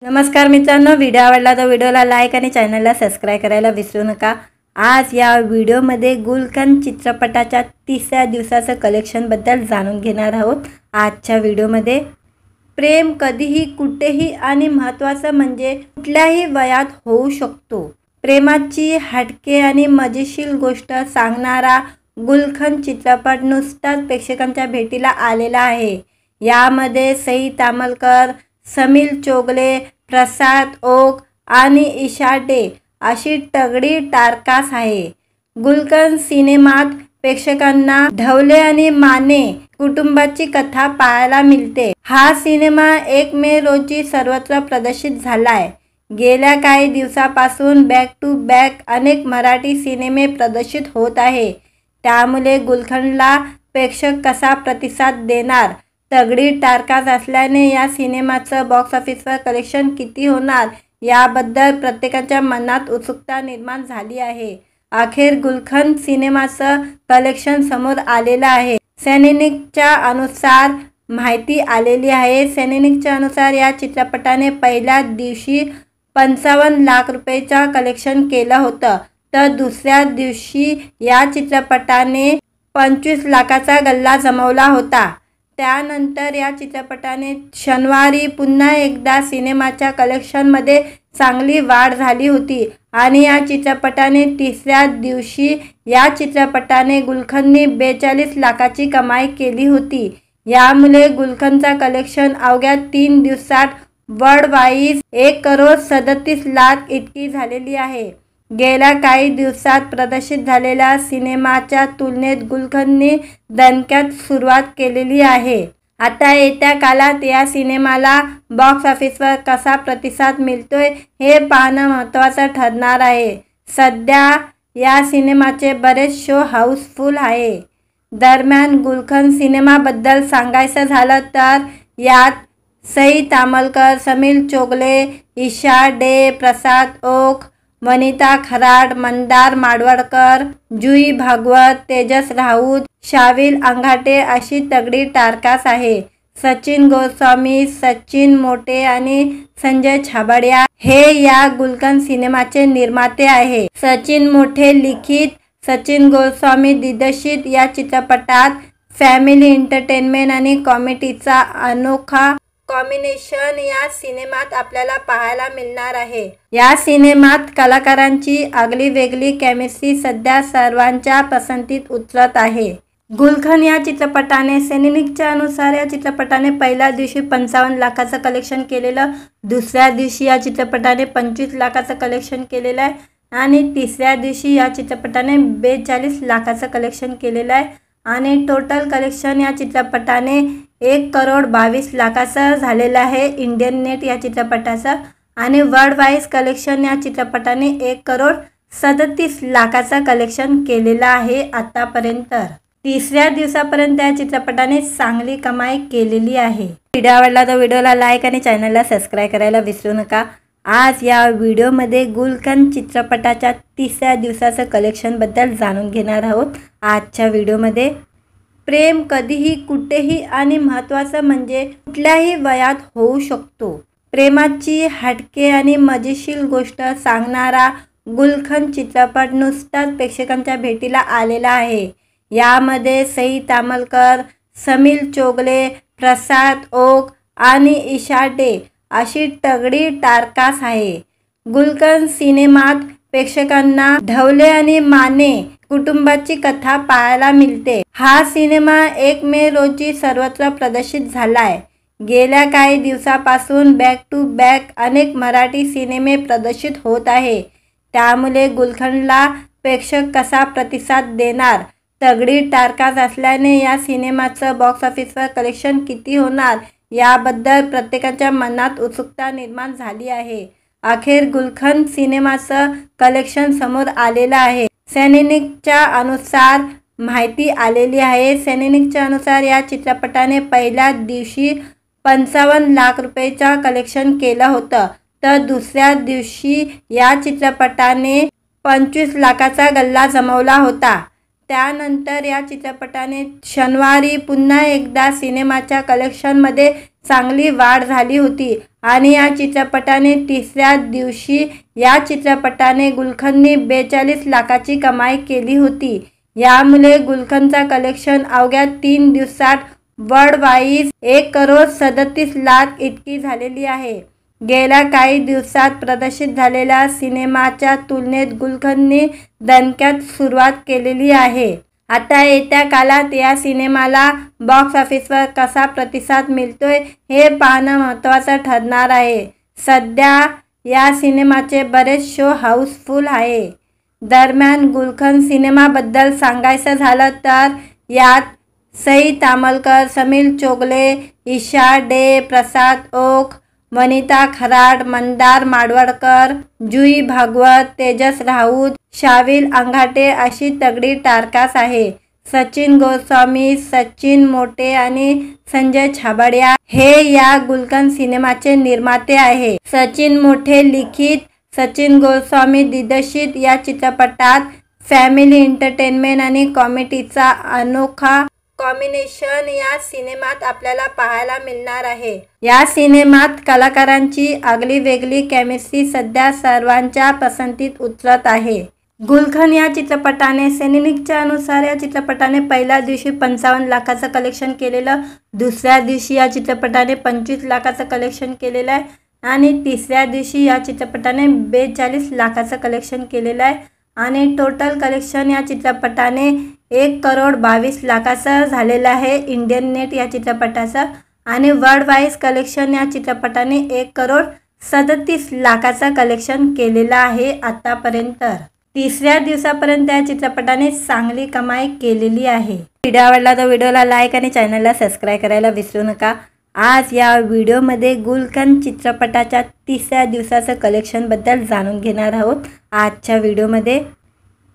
नमस्कार मित्रांनो, व्हिडिओ आवडला तर व्हिडिओला लाईक आणि चॅनलला सबस्क्राइब करायला विसरू नका। आज या व्हिडिओमध्ये गुलकंद चित्रपटाच्या तिसऱ्या दिवसाचं कलेक्शन बद्दल जाणून घेणार आहोत। आजच्या व्हिडिओमध्ये प्रेम कधीही कुठेही आणि महत्त्वाचं म्हणजे कुठल्याही वयात होऊ शकतो। प्रेमाची हटके आणि मजेशीर गोष्ट सांगणारा गुलकंद चित्रपट नुसताच प्रेक्षकांच्या भेटीला आलेला आहे। यामध्ये सई तामलकर, समीर चोगले, प्रसाद ओक आणि ईशा डे अशी तगडी टारकास आहे। गुलकंद सिनेमात प्रेक्षकांना ढवले आणि माने कुटुंबाची कथा पाहायला मिळते। हा सिनेमा 1 मे रोजी सर्वत्र प्रदर्शित झालाय। गेल्या काही दिवसापासून बॅक टू बॅक अनेक मराठी सिनेमे प्रदर्शित होत आहे। त्यामुळे गुलकंदला प्रेक्षक कसा प्रतिसाद देणार, तगडी टारकास असल्याने या सिनेमाचं बॉक्स ऑफिसवर कलेक्शन किती होणार याबद्दल प्रत्येकाच्या मनात उत्सुकता निर्माण झाली आहे। अखेर गुलकंद सिनेमाचं कलेक्शन समोर आलेलं आहे। सैनिकच्या अनुसार माहिती आलेली आहे। सैनिकच्या अनुसार या चित्रपटाने पहिल्या दिवशी 55 लाख रुपयाचं कलेक्शन केलं होतं, तर दुसऱ्या दिवशी या चित्रपटाने 25 लाखाचा गल्ला जमवला होता। त्यानंतर या चित्रपटाने शनिवारी पुन्हा एकदा सिनेमाच्या कलेक्शनमध्ये चांगली वाढ झाली होती आणि या चित्रपटाने तिसऱ्या दिवशी या चित्रपटाने गुलकंदने 42 लाखाची कमाई केली होती। यामुळे गुलकंदचा कलेक्शन अवघ्या 3 दिवसात वर्ल्ड वाईज 1,37,00,000 इतकी झालेली आहे। गेल्या काही दिवसात प्रदर्शित झालेल्या सिनेमाच्या तुलनेत गुलकंदने दणक्यात सुरुवात केलेली आहे। आता येत्या काळात या सिनेमाला बॉक्स ऑफिसवर कसा प्रतिसाद मिळतोय हे पाहणं महत्त्वाचं ठरणार आहे। सध्या या सिनेमाचे बरेच शो हाऊसफुल आहे। दरम्यान गुलकंद सिनेमाबद्दल सांगायचं झालं तर यात सई तामलकर, समीर चोगले, ईशा डे, प्रसाद ओक, वनिता खराड, मंदार माडवळकर, जुई भागवत, तेजस राऊत, शाविल अंगाटे अशी तगडी टारकास आहे। सचिन गोस्वामी, सचिन मोटे आणि संजय छाबड़िया हे या गुलकंद सिनेमाचे निर्माते आहे। सचिन मोटे लिखित, सचिन गोस्वामी दिग्दर्शित या चित्रपटात फॅमिली एंटरटेनमेंट आणि कॉमेडीचा अनोखा कॉम्बिनेशन या सिनेमात आपल्याला पाहायला मिळणार आहे। या सिनेमात कलाकारांची आगली वेगळी केमिस्ट्री सध्या सर्वांच्या पसंतीत उतरत आहे। गुलकंद या चित्रपटाने सैनिकच्या अनुसार या चित्रपटाने पहिल्या दिवशी 55 लाखाचं कलेक्शन केलेलं, दुसऱ्या दिवशी या चित्रपटाने 25 लाखाचं कलेक्शन केलेलं आहे आणि तिसऱ्या दिवशी या चित्रपटाने 42 लाखाचं कलेक्शन केलेलं आहे आणि टोटल कलेक्शन या चित्रपटाने 1,22,00,000 झालेलं आहे इंडियन नेट या चित्रपटाचं आणि वर्ल्ड वाईज कलेक्शन या चित्रपटाने 1,37,00,000 कलेक्शन केलेलं आहे आतापर्यंत। तिसऱ्या दिवसापर्यंत या चित्रपटाने चांगली कमाई केलेली आहे। व्हिडिओ आवडला तर व्हिडिओला लाईक आणि चॅनलला सबस्क्राइब करायला विसरू नका। आज या व्हिडिओमध्ये गुलकंद चित्रपटाच्या तिसऱ्या दिवसाचं कलेक्शन बद्दल जाणून घेणार आहोत। आजच्या व्हिडिओमध्ये प्रेम कधीही कुठेही आणि महत्त्वाचं म्हणजे कुठल्याही वयात होऊ शकतो। प्रेमाची हटके आणि मजेशीर गोष्ट सांगणारा गुलकंद चित्रपट नुसताच प्रेक्षकांच्या भेटीला आलेला आहे। यामध्ये सई तामलकर, समीर चोगले, प्रसाद ओक आणि ईशा डे अशी तगडी टारकास आहे। गुलकंद सिनेमात प्रेक्षकांना ढवले आणि माने कुटुंबाची कथा पाहायला मिळते। हा सिनेमा 1 मे रोजी सर्वत्र प्रदर्शित झालाय। गेल्या काही दिवसापासून बॅक टू बॅक अनेक मराठी सिनेमे प्रदर्शित होत आहे। त्यामुळे गुलकंदला प्रेक्षक कसा प्रतिसाद देणार, तगडी टारकास असल्याने या सिनेमाचं बॉक्स ऑफिसवर कलेक्शन किती होणार याबद्दल प्रत्येकाच्या मनात उत्सुकता निर्माण झाली आहे। अखेर गुलकंद सिनेमाचं कलेक्शन समोर आलेलं आहे। सैनिकच्या अनुसार माहिती आलेली आहे। सैनिकच्या अनुसार या चित्रपटाने पहिल्या दिवशी 55 लाख रुपयाचं कलेक्शन केलं होतं, तर दुसऱ्या दिवशी या चित्रपटाने 25 लाखाचा गल्ला जमवला होता। त्यानंतर या चित्रपटाने शनिवारी पुन्हा एकदा सिनेमाच्या कलेक्शनमध्ये चांगली वाढ झाली होती आणि या चित्रपटाने तिसऱ्या दिवशी या चित्रपटाने गुलखंदनी 42 लाखाची कमाई केली होती। यामुळे गुलखंदचा कलेक्शन अवघ्या 3 दिवसात वर्ल्ड वाईज 1,37,00,000 इतकी झालेली आहे। गेल्या काही दिवसात प्रदर्शित झालेल्या सिनेमाच्या तुलनेत गुलखंदनी दणक्यात सुरुवात केलेली आहे। आता येत्या काळात या सिनेमाला बॉक्स ऑफिसवर कसा प्रतिसाद मिळतोय हे पाहणं महत्त्वाचं ठरणार आहे। सध्या या सिनेमाचे बरेच शो हाऊसफुल आहे। दरम्यान गुलखंद सिनेमाबद्दल सांगायचं झालं तर यात सई तामलकर, समीर चोगले, ईशा डे, प्रसाद ओक, वनिता खराड, मंदार माडवळकर, जुई भागवत, तेजस राऊत, शाविल अंगाटे अशी तगडी टारकास आहे। सचिन गोस्वामी, सचिन मोटे आणि संजय छाबड़िया हे या गुलखंद सिनेमाचे निर्माते आहे। सचिन मोटे लिखित, सचिन गोस्वामी दिग्दर्शित या चित्रपटात फॅमिली एंटरटेनमेंट आणि कॉमेडीचा अनोखा कॉम्बिनेशन या सिनेमात आपल्याला पाहायला मिळणार आहे। या सिनेमात कलाकारांची आगली वेगळी केमिस्ट्री सध्या सर्वांच्या पसंतीत उतरत आहे। गुलखंद या चित्रपटाने सैनिकच्या अनुसार या चित्रपटाने पहिल्या दिवशी 55 लाखाचं कलेक्शन केलेलं, दुसऱ्या दिवशी या चित्रपटाने 25 लाखाचं कलेक्शन केलेलं आहे आणि तिसऱ्या दिवशी या चित्रपटाने 42 लाखाचं कलेक्शन केलेलं आहे आणि टोटल कलेक्शन या चित्रपटाने 1,22,00,000 झालेलं आहे इंडियन नेट या चित्रपटाचं आणि वर्ल्ड वाईज कलेक्शन या चित्रपटाने 1,37,00,000 कलेक्शन केलेलं आहे आतापर्यंत। तिसऱ्या दिवसापर्यंत या चित्रपटाने चांगली कमाई केलेली आहे। व्हिडिओ आवडला तर व्हिडिओला लाईक आणि चॅनलला सबस्क्राईब करायला विसरू नका। आज या व्हिडिओमध्ये गुलखंद चित्रपटाच्या तिसऱ्या दिवसाचं कलेक्शनबद्दल जाणून घेणार आहोत। आजच्या व्हिडिओमध्ये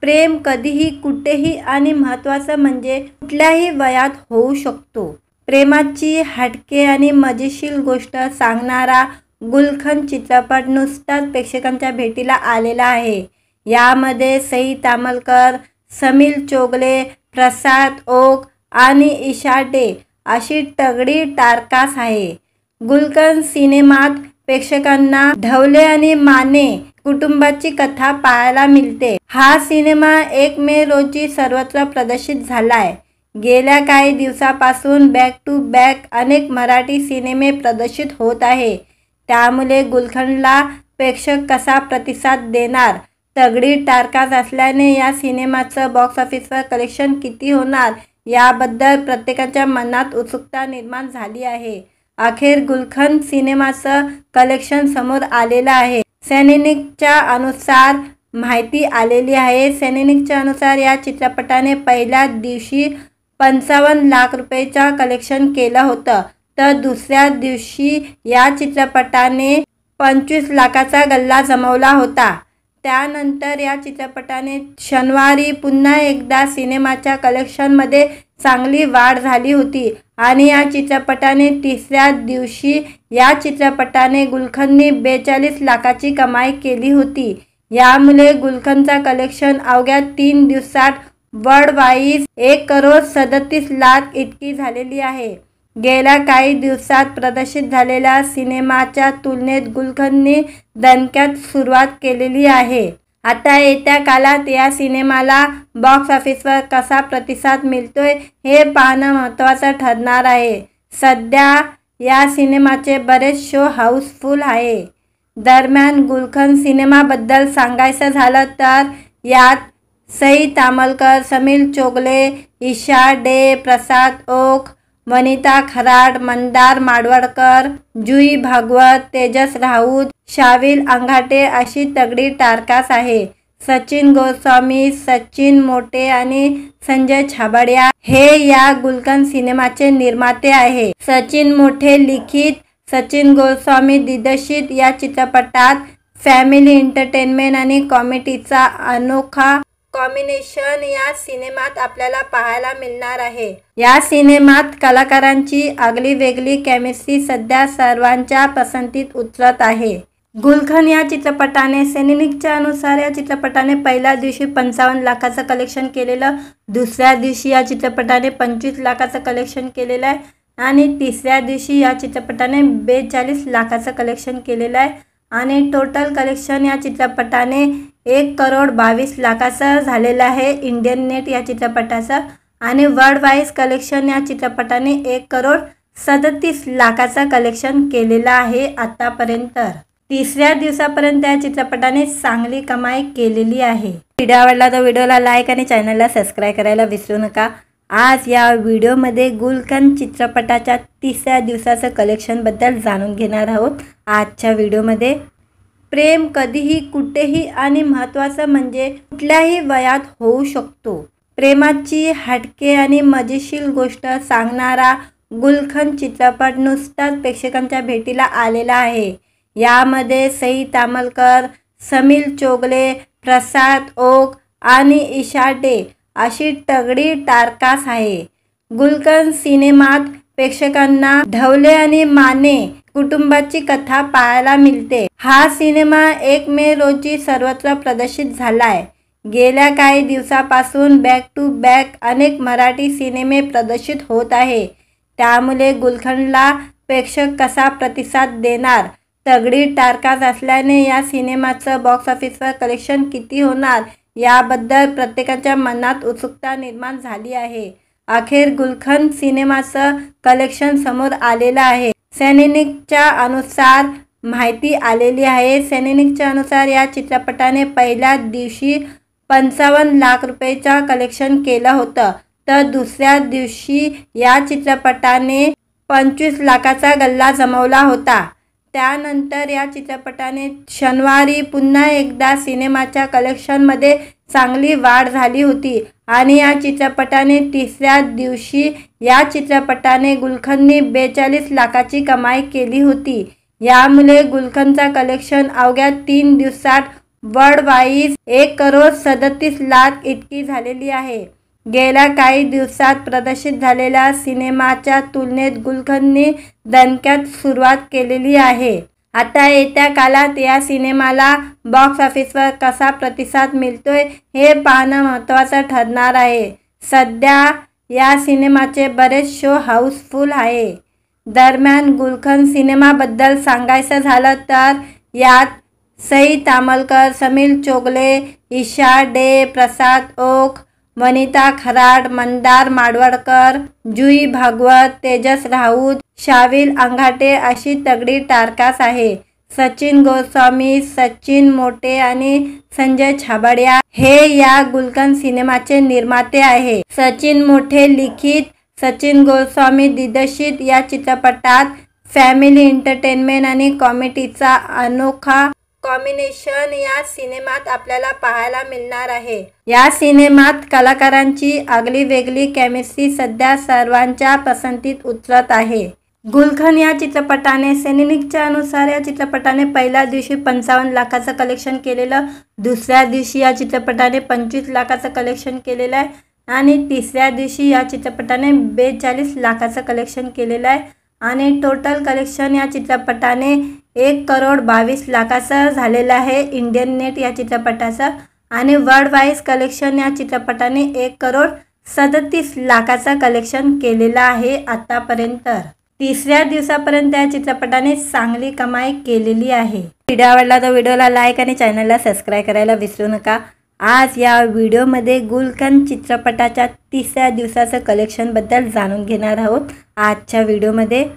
प्रेम कधीही कुठेही आणि महत्त्वाचं म्हणजे कुठल्याही वयात होऊ शकतो। प्रेमाची हटके आणि मजेशीर गोष्ट सांगणारा गुलखंद चित्रपट नुसताच प्रेक्षकांच्या भेटीला आलेला आहे। यामध्ये सई तामलकर, समीर चोगले, प्रसाद ओक आणि ईशा डे अशी तगडी टारकास आहे। गुलखंद सिनेमात प्रेक्षकांना ढवले आणि माने कुटुंबाची कथा पाहायला मिळते। हा सिनेमा 1 मे रोजी सर्वत्र प्रदर्शित झालाय। गेल्या काही दिवसापासून बॅक टू बॅक अनेक मराठी सिनेमे प्रदर्शित होत आहे। त्यामुळे गुलखंदला प्रेक्षक कसा प्रतिसाद देणार, तगडी टारकास असल्याने या सिनेमाचं बॉक्स ऑफिसवर कलेक्शन किती होणार याबद्दल प्रत्येकाच्या मनात उत्सुकता निर्माण झाली आहे। अखेर गुलखंद सिनेमाचं कलेक्शन समोर आलेलं आहे। सैनिकच्या अनुसार माहिती आलेली आहे। सैनिकच्या अनुसार या चित्रपटाने पहिल्या दिवशी 55 लाख रुपयाचं कलेक्शन केलं होतं, तर दुसऱ्या दिवशी या चित्रपटाने 25 लाखाचा गल्ला जमवला होता। त्यानंतर या चित्रपटाने शनिवारी पुन्हा एकदा सिनेमाच्या कलेक्शनमध्ये चांगली वाढ झाली होती आणि या चित्रपटाने तिसऱ्या दिवशी या चित्रपटाने गुलखंदनी 42 लाखाची कमाई केली होती। यामुळे गुलखंदचा कलेक्शन अवघ्या 3 दिवसात वर्ल्ड वाईज 1,37,00,000 इतकी झालेली आहे। गेल्या काही दिवसात प्रदर्शित झालेल्या सिनेमाच्या तुलनेत गुलखंदनी दणक्यात सुरुवात केलेली आहे। आता येत्या काळात या सिनेमाला बॉक्स ऑफिसवर कसा प्रतिसाद मिळतोय हे पाहणं महत्त्वाचं ठरणार आहे। सध्या या सिनेमाचे बरेच शो हाऊसफुल आहे। दरम्यान गुलखंद सिनेमाबद्दल सांगायचं झालं तर यात सई तामलकर, समीर चोगले, ईशा डे, प्रसाद ओक, वनिता खराड, मंदार माडवळकर, जुई भागवत, तेजस राऊत, शाविल अंगाटे अशी तगडी टारकास आहे। सचिन गोस्वामी, सचिन मोटे आणि संजय छाबड़िया हे या गुलखंद सिनेमाचे निर्माते आहे। सचिन मोटे लिखित, सचिन गोस्वामी दिग्दर्शित या चित्रपटात फॅमिली एंटरटेनमेंट आणि कॉमेडीचा अनोखा कॉम्बिनेशन या सिनेमात आपल्याला पाहायला मिळणार आहे। या सिनेमात कलाकारांची आगली वेगळी केमिस्ट्री सध्या सर्वांच्या पसंतीत उतरत आहे। गुलखंद या चित्रपटाने सैनिकच्या अनुसार या चित्रपटाने पहिल्या दिवशी 55 लाखाचं कलेक्शन केलेलं, दुसऱ्या दिवशी या चित्रपटाने 25 लाखाचं कलेक्शन केलेलं आहे आणि तिसऱ्या दिवशी या चित्रपटाने 42 लाखाचं कलेक्शन केलेलं आहे आणि टोटल कलेक्शन या चित्रपटाने 1,22,00,000 झालेलं आहे इंडियन नेट या चित्रपटाचं आणि वर्ल्ड वाईज कलेक्शन या चित्रपटाने 1,37,00,000 कलेक्शन केलेलं आहे आतापर्यंत। तिसऱ्या दिवसापर्यंत या चित्रपटाने चांगली कमाई केलेली आहे। व्हिडिओ आवडला तर व्हिडिओला लाईक आणि चॅनलला सबस्क्राईब करायला विसरू नका। आज या व्हिडिओमध्ये गुलकंद चित्रपटाच्या तिसऱ्या दिवसाचं कलेक्शनबद्दल जाणून घेणार आहोत। आजच्या व्हिडिओमध्ये प्रेम कधीही कुठेही आणि महत्त्वाचं म्हणजे कुठल्याही वयात होऊ शकतो। प्रेमाची हटके आणि मजेशीर गोष्ट सांगणारा गुलकंद चित्रपट नुसताच प्रेक्षकांच्या भेटीला आलेला आहे। यामध्ये सई तामलकर, समीर चोगले, प्रसाद ओक आणि ईशा डे अशी तगडी टारकास आहे। गुलकंद सिनेमात प्रेक्षकांना ढवले आणि माने कुटुंबाची कथा पाहायला मिळते। हा सिनेमा 1 मे रोजी सर्वत्र प्रदर्शित झालाय। गेल्या काही दिवसापासून बॅक टू बॅक अनेक मराठी सिनेमे प्रदर्शित होत आहे। त्यामुळे गुलकंदला प्रेक्षक कसा प्रतिसाद देणार, तगडी टारकास असल्याने या सिनेमाचं बॉक्स ऑफिसवर कलेक्शन किती होणार याबद्दल प्रत्येकाच्या मनात उत्सुकता निर्माण झाली आहे। अखेर गुलकंद सिनेमाचं कलेक्शन समोर आलेलं आहे। सैनिकच्या अनुसार माहिती आलेली आहे। सैनिकच्या अनुसार या चित्रपटाने पहिल्या दिवशी 55 लाख रुपयाचं कलेक्शन केलं होतं, तर दुसऱ्या दिवशी या चित्रपटाने 25 लाखाचा गल्ला जमवला होता। त्यानंतर या चित्रपटाने शनिवारी पुन्हा एकदा सिनेमाच्या कलेक्शनमध्ये चांगली वाढ झाली होती आणि या चित्रपटाने तिसऱ्या दिवशी या चित्रपटाने गुलकंदने 42 लाखाची कमाई केली होती। यामुळे गुलकंदचा कलेक्शन अवघ्या 3 दिवसात वर्ल्ड वाईज 1,37,00,000 इतकी झालेली आहे। गेल्या काही दिवसात प्रदर्शित झालेल्या सिनेमाच्या तुलनेत गुलकंदने दणक्यात सुरुवात केलेली आहे। आता येत्या काळात या सिनेमाला बॉक्स ऑफिसवर कसा प्रतिसाद मिळतोय हे पाहणं महत्त्वाचं ठरणार आहे। सध्या या सिनेमाचे बरेच शो हाऊसफुल आहे। दरम्यान गुलकंद सिनेमाबद्दल सांगायचं झालं तर यात सई तामलकर, समीर चोगले, ईशा डे, प्रसाद ओक, वनिता खराड, मंदार माडवळकर, जुई भागवत, तेजस राऊत, शाविल अंगाटे अशी तगडी टारकास आहे। सचिन गोस्वामी, सचिन मोटे आणि संजय छाबड़िया हे या गुलकंद सिनेमाचे निर्माते आहे। सचिन मोटे लिखित, सचिन गोस्वामी दिग्दर्शित या चित्रपटात फॅमिली एंटरटेनमेंट आणि कॉमेडीचा अनोखा कॉम्बिनेशन या सिनेमात आपल्याला पाहायला मिळणार आहे। या सिनेमात कलाकारांची आगली वेगळी केमिस्ट्री सध्या सर्वांच्या पसंतीत उतरत आहे। गुलकंद या चित्रपटाने सैनिकच्या अनुसार या चित्रपटाने पहिल्या दिवशी 55 लाखाचं कलेक्शन केलेलं, दुसऱ्या दिवशी या चित्रपटाने 25 लाखाचं कलेक्शन केलेलं आहे आणि तिसऱ्या दिवशी या चित्रपटाने 42 लाखाचं कलेक्शन केलेलं आहे आणि टोटल कलेक्शन या चित्रपटाने 1,22,00,000 झालेलं आहे इंडियन नेट या चित्रपटाचं आणि वर्ल्ड वाईज कलेक्शन या चित्रपटाने 1,37,00,000 कलेक्शन केलेलं आहे आतापर्यंत। तिसऱ्या दिवसापर्यंत या चित्रपटाने चांगली कमाई केलेली आहे। व्हिडिओ आवडला तर व्हिडिओला लाईक आणि चॅनलला सबस्क्राईब करायला विसरू नका। आज या व्हिडिओमध्ये गुलकंद चित्रपटाच्या तिसऱ्या दिवसाचं कलेक्शनबद्दल जाणून घेणार आहोत। आजच्या व्हिडिओमध्ये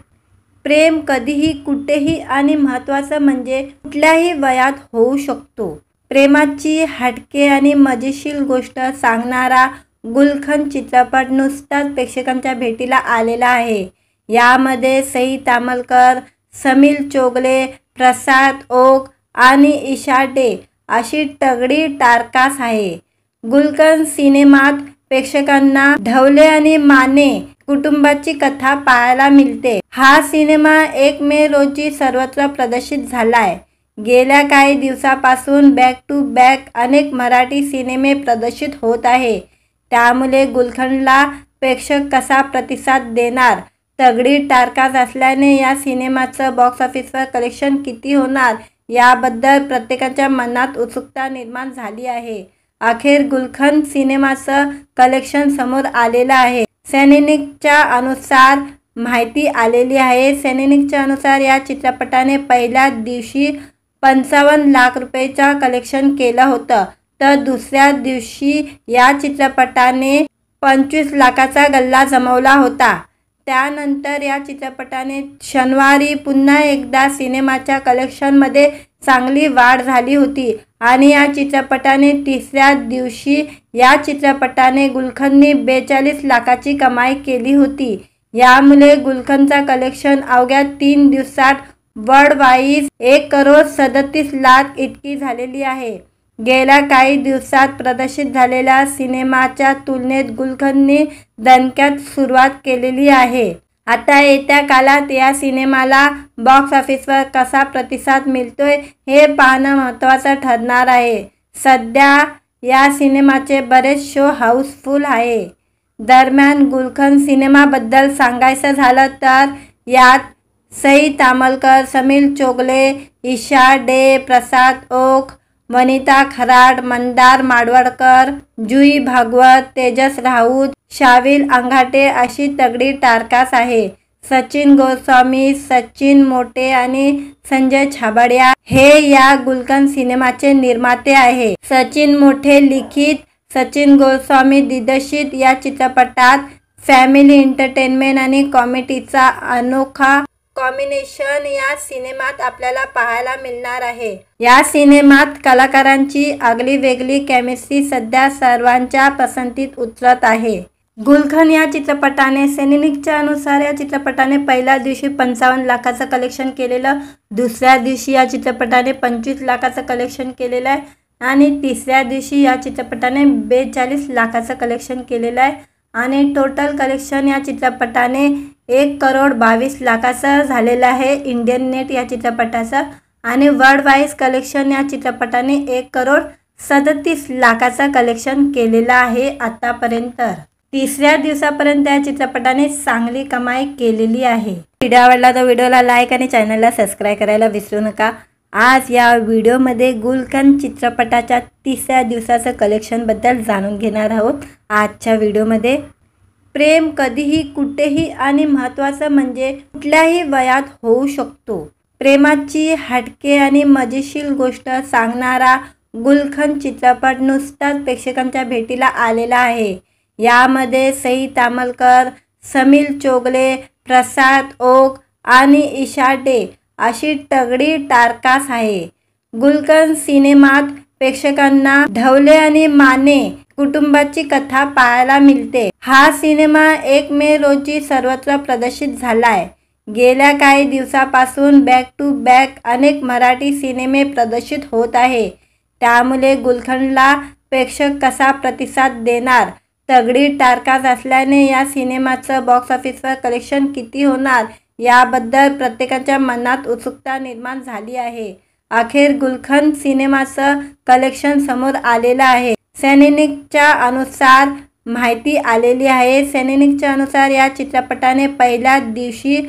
प्रेम कधीही कुठेही आणि महत्त्वाचं म्हणजे कुठल्याही वयात होऊ शकतो। प्रेमाची हटके आणि मजेशीर गोष्ट सांगणारा गुलकंद चित्रपट नुसताच प्रेक्षकांच्या भेटीला आलेला आहे। यामध्ये सई तामलकर, समीर चोगले, प्रसाद ओक आणि ईशा डे अशी तगडी टारकास आहे। गुलकंद सिनेमात प्रेक्षकांना ढवले आणि माने कुटुंबाची कथा पाहायला मिळते। हा सिनेमा 1 मे रोजी सर्वत्र प्रदर्शित झालाय। गेल्या काही दिवसापासून बॅक टू बॅक अनेक मराठी सिनेमे प्रदर्शित होत आहे। त्यामुळे गुलकंदला प्रेक्षक कसा प्रतिसाद देणार, तगडी टारकास असल्याने या सिनेमाचं बॉक्स ऑफिसवर कलेक्शन किती होणार याबद्दल प्रत्येकाच्या मनात उत्सुकता निर्माण झाली आहे। अखेर गुलकंद सिनेमाचं कलेक्शन समोर आलेलं आहे। सैनिकच्या अनुसार माहिती आलेली आहे। सैनिकच्या अनुसार या चित्रपटाने पहिल्या दिवशी 55 लाख रुपयेचा कलेक्शन केलं होतं, तर दुसऱ्या दिवशी या चित्रपटाने 25 लाखाचा गल्ला जमवला होता। त्यानंतर या चित्रपटाने शनिवारी पुन्हा एकदा सिनेमाच्या कलेक्शनमध्ये चांगली वाढ झाली होती आणि या चित्रपटाने तिसऱ्या दिवशी या चित्रपटाने गुलखंदनी 42 लाखाची कमाई केली होती। यामुळे गुलखंदचा कलेक्शन अवघ्या 3 दिवसात वर्ल्ड वाईज 1,37,00,000 इतकी झालेली आहे। गेल्या काही दिवसात प्रदर्शित झालेल्या सिनेमाच्या तुलनेत गुलखंदनी दणक्यात सुरुवात केलेली आहे। आता येत्या काळात या सिनेमाला बॉक्स ऑफिसवर कसा प्रतिसाद मिळतोय हे पाहणं महत्त्वाचं ठरणार आहे। सध्या या सिनेमाचे बरेच शो हाऊसफुल आहे। दरम्यान गुलखंद सिनेमाबद्दल सांगायचं झालं तर यात सई तामलकर, समीर चोगले, ईशा डे, प्रसाद ओक, वनिता खराड, मंदार माडवळकर, जुई भागवत, तेजस राऊत, शाविल अंगाटे अशी तगडी टारकास आहे। सचिन गोस्वामी, सचिन मोटे आणि संजय छाबड़िया हे या गुलखंद सिनेमाचे निर्माते आहे। सचिन मोटे लिखित, सचिन गोस्वामी दिग्दर्शित या चित्रपटात फॅमिली एंटरटेनमेंट आणि कॉमेडीचा अनोखा कॉम्बिनेशन या सिनेमात आपल्याला पाहायला मिळणार आहे। या सिनेमात कलाकारांची आगली वेगळी केमिस्ट्री सध्या सर्वांच्या पसंतीत उतरत आहे। गुलखंद या चित्रपटाने सैनिकच्या अनुसार या चित्रपटाने पहिल्या दिवशी 55 लाखाचं कलेक्शन केलेलं, दुसऱ्या दिवशी या चित्रपटाने 25 लाखाचं कलेक्शन केलेलं आहे आणि तिसऱ्या दिवशी या चित्रपटाने 42 लाखाचं कलेक्शन केलेलं आहे आणि टोटल कलेक्शन या चित्रपटाने 1,22,00,000 झालेलं आहे इंडियन नेट या चित्रपटाचं आणि वर्ल्ड वाईज कलेक्शन या चित्रपटाने 1,37,00,000 कलेक्शन केलेलं आहे आतापर्यंत। तिसऱ्या दिवसापर्यंत या चित्रपटाने चांगली कमाई केलेली आहे। व्हिडिओ आवडला तर व्हिडिओला लाईक आणि चॅनलला सबस्क्राईब करायला विसरू नका। आज या व्हिडिओमध्ये गुलखंद चित्रपटाच्या तिसऱ्या दिवसाचं कलेक्शनबद्दल जाणून घेणार आहोत। आजच्या व्हिडिओमध्ये प्रेम कधीही कुठेही आणि महत्त्वाचं म्हणजे कुठल्याही वयात होऊ शकतो। प्रेमाची हटके आणि मजेशीर गोष्ट सांगणारा गुलखंद चित्रपट नुसताच प्रेक्षकांच्या भेटीला आलेला आहे। यामध्ये सई तामलकर, समीर चोगले, प्रसाद ओक आणि ईशा डे अशी तगडी टारकास आहे। गुलखंद सिनेमात प्रेक्षकांना ढवले आणि माने कुटुंबाची कथा पाहायला मिळते। हा सिनेमा 1 मे रोजी सर्वत्र प्रदर्शित झालाय। गेल्या काही दिवसापासून बॅक टू बॅक अनेक मराठी सिनेमे प्रदर्शित होत आहे। त्यामुळे गुलखंदला प्रेक्षक कसा प्रतिसाद देणार, तगडी टारकास असल्याने या सिनेमाचं बॉक्स ऑफिसवर कलेक्शन किती होणार याबद्दल प्रत्येकाच्या मनात उत्सुकता निर्माण झाली आहे। अखेर गुलखंद सिनेमाचं कलेक्शन समोर आलेलं आहे। सैनिकच्या अनुसार माहिती आलेली आहे। सैनिकच्या अनुसार या चित्रपटाने पहिल्या दिवशी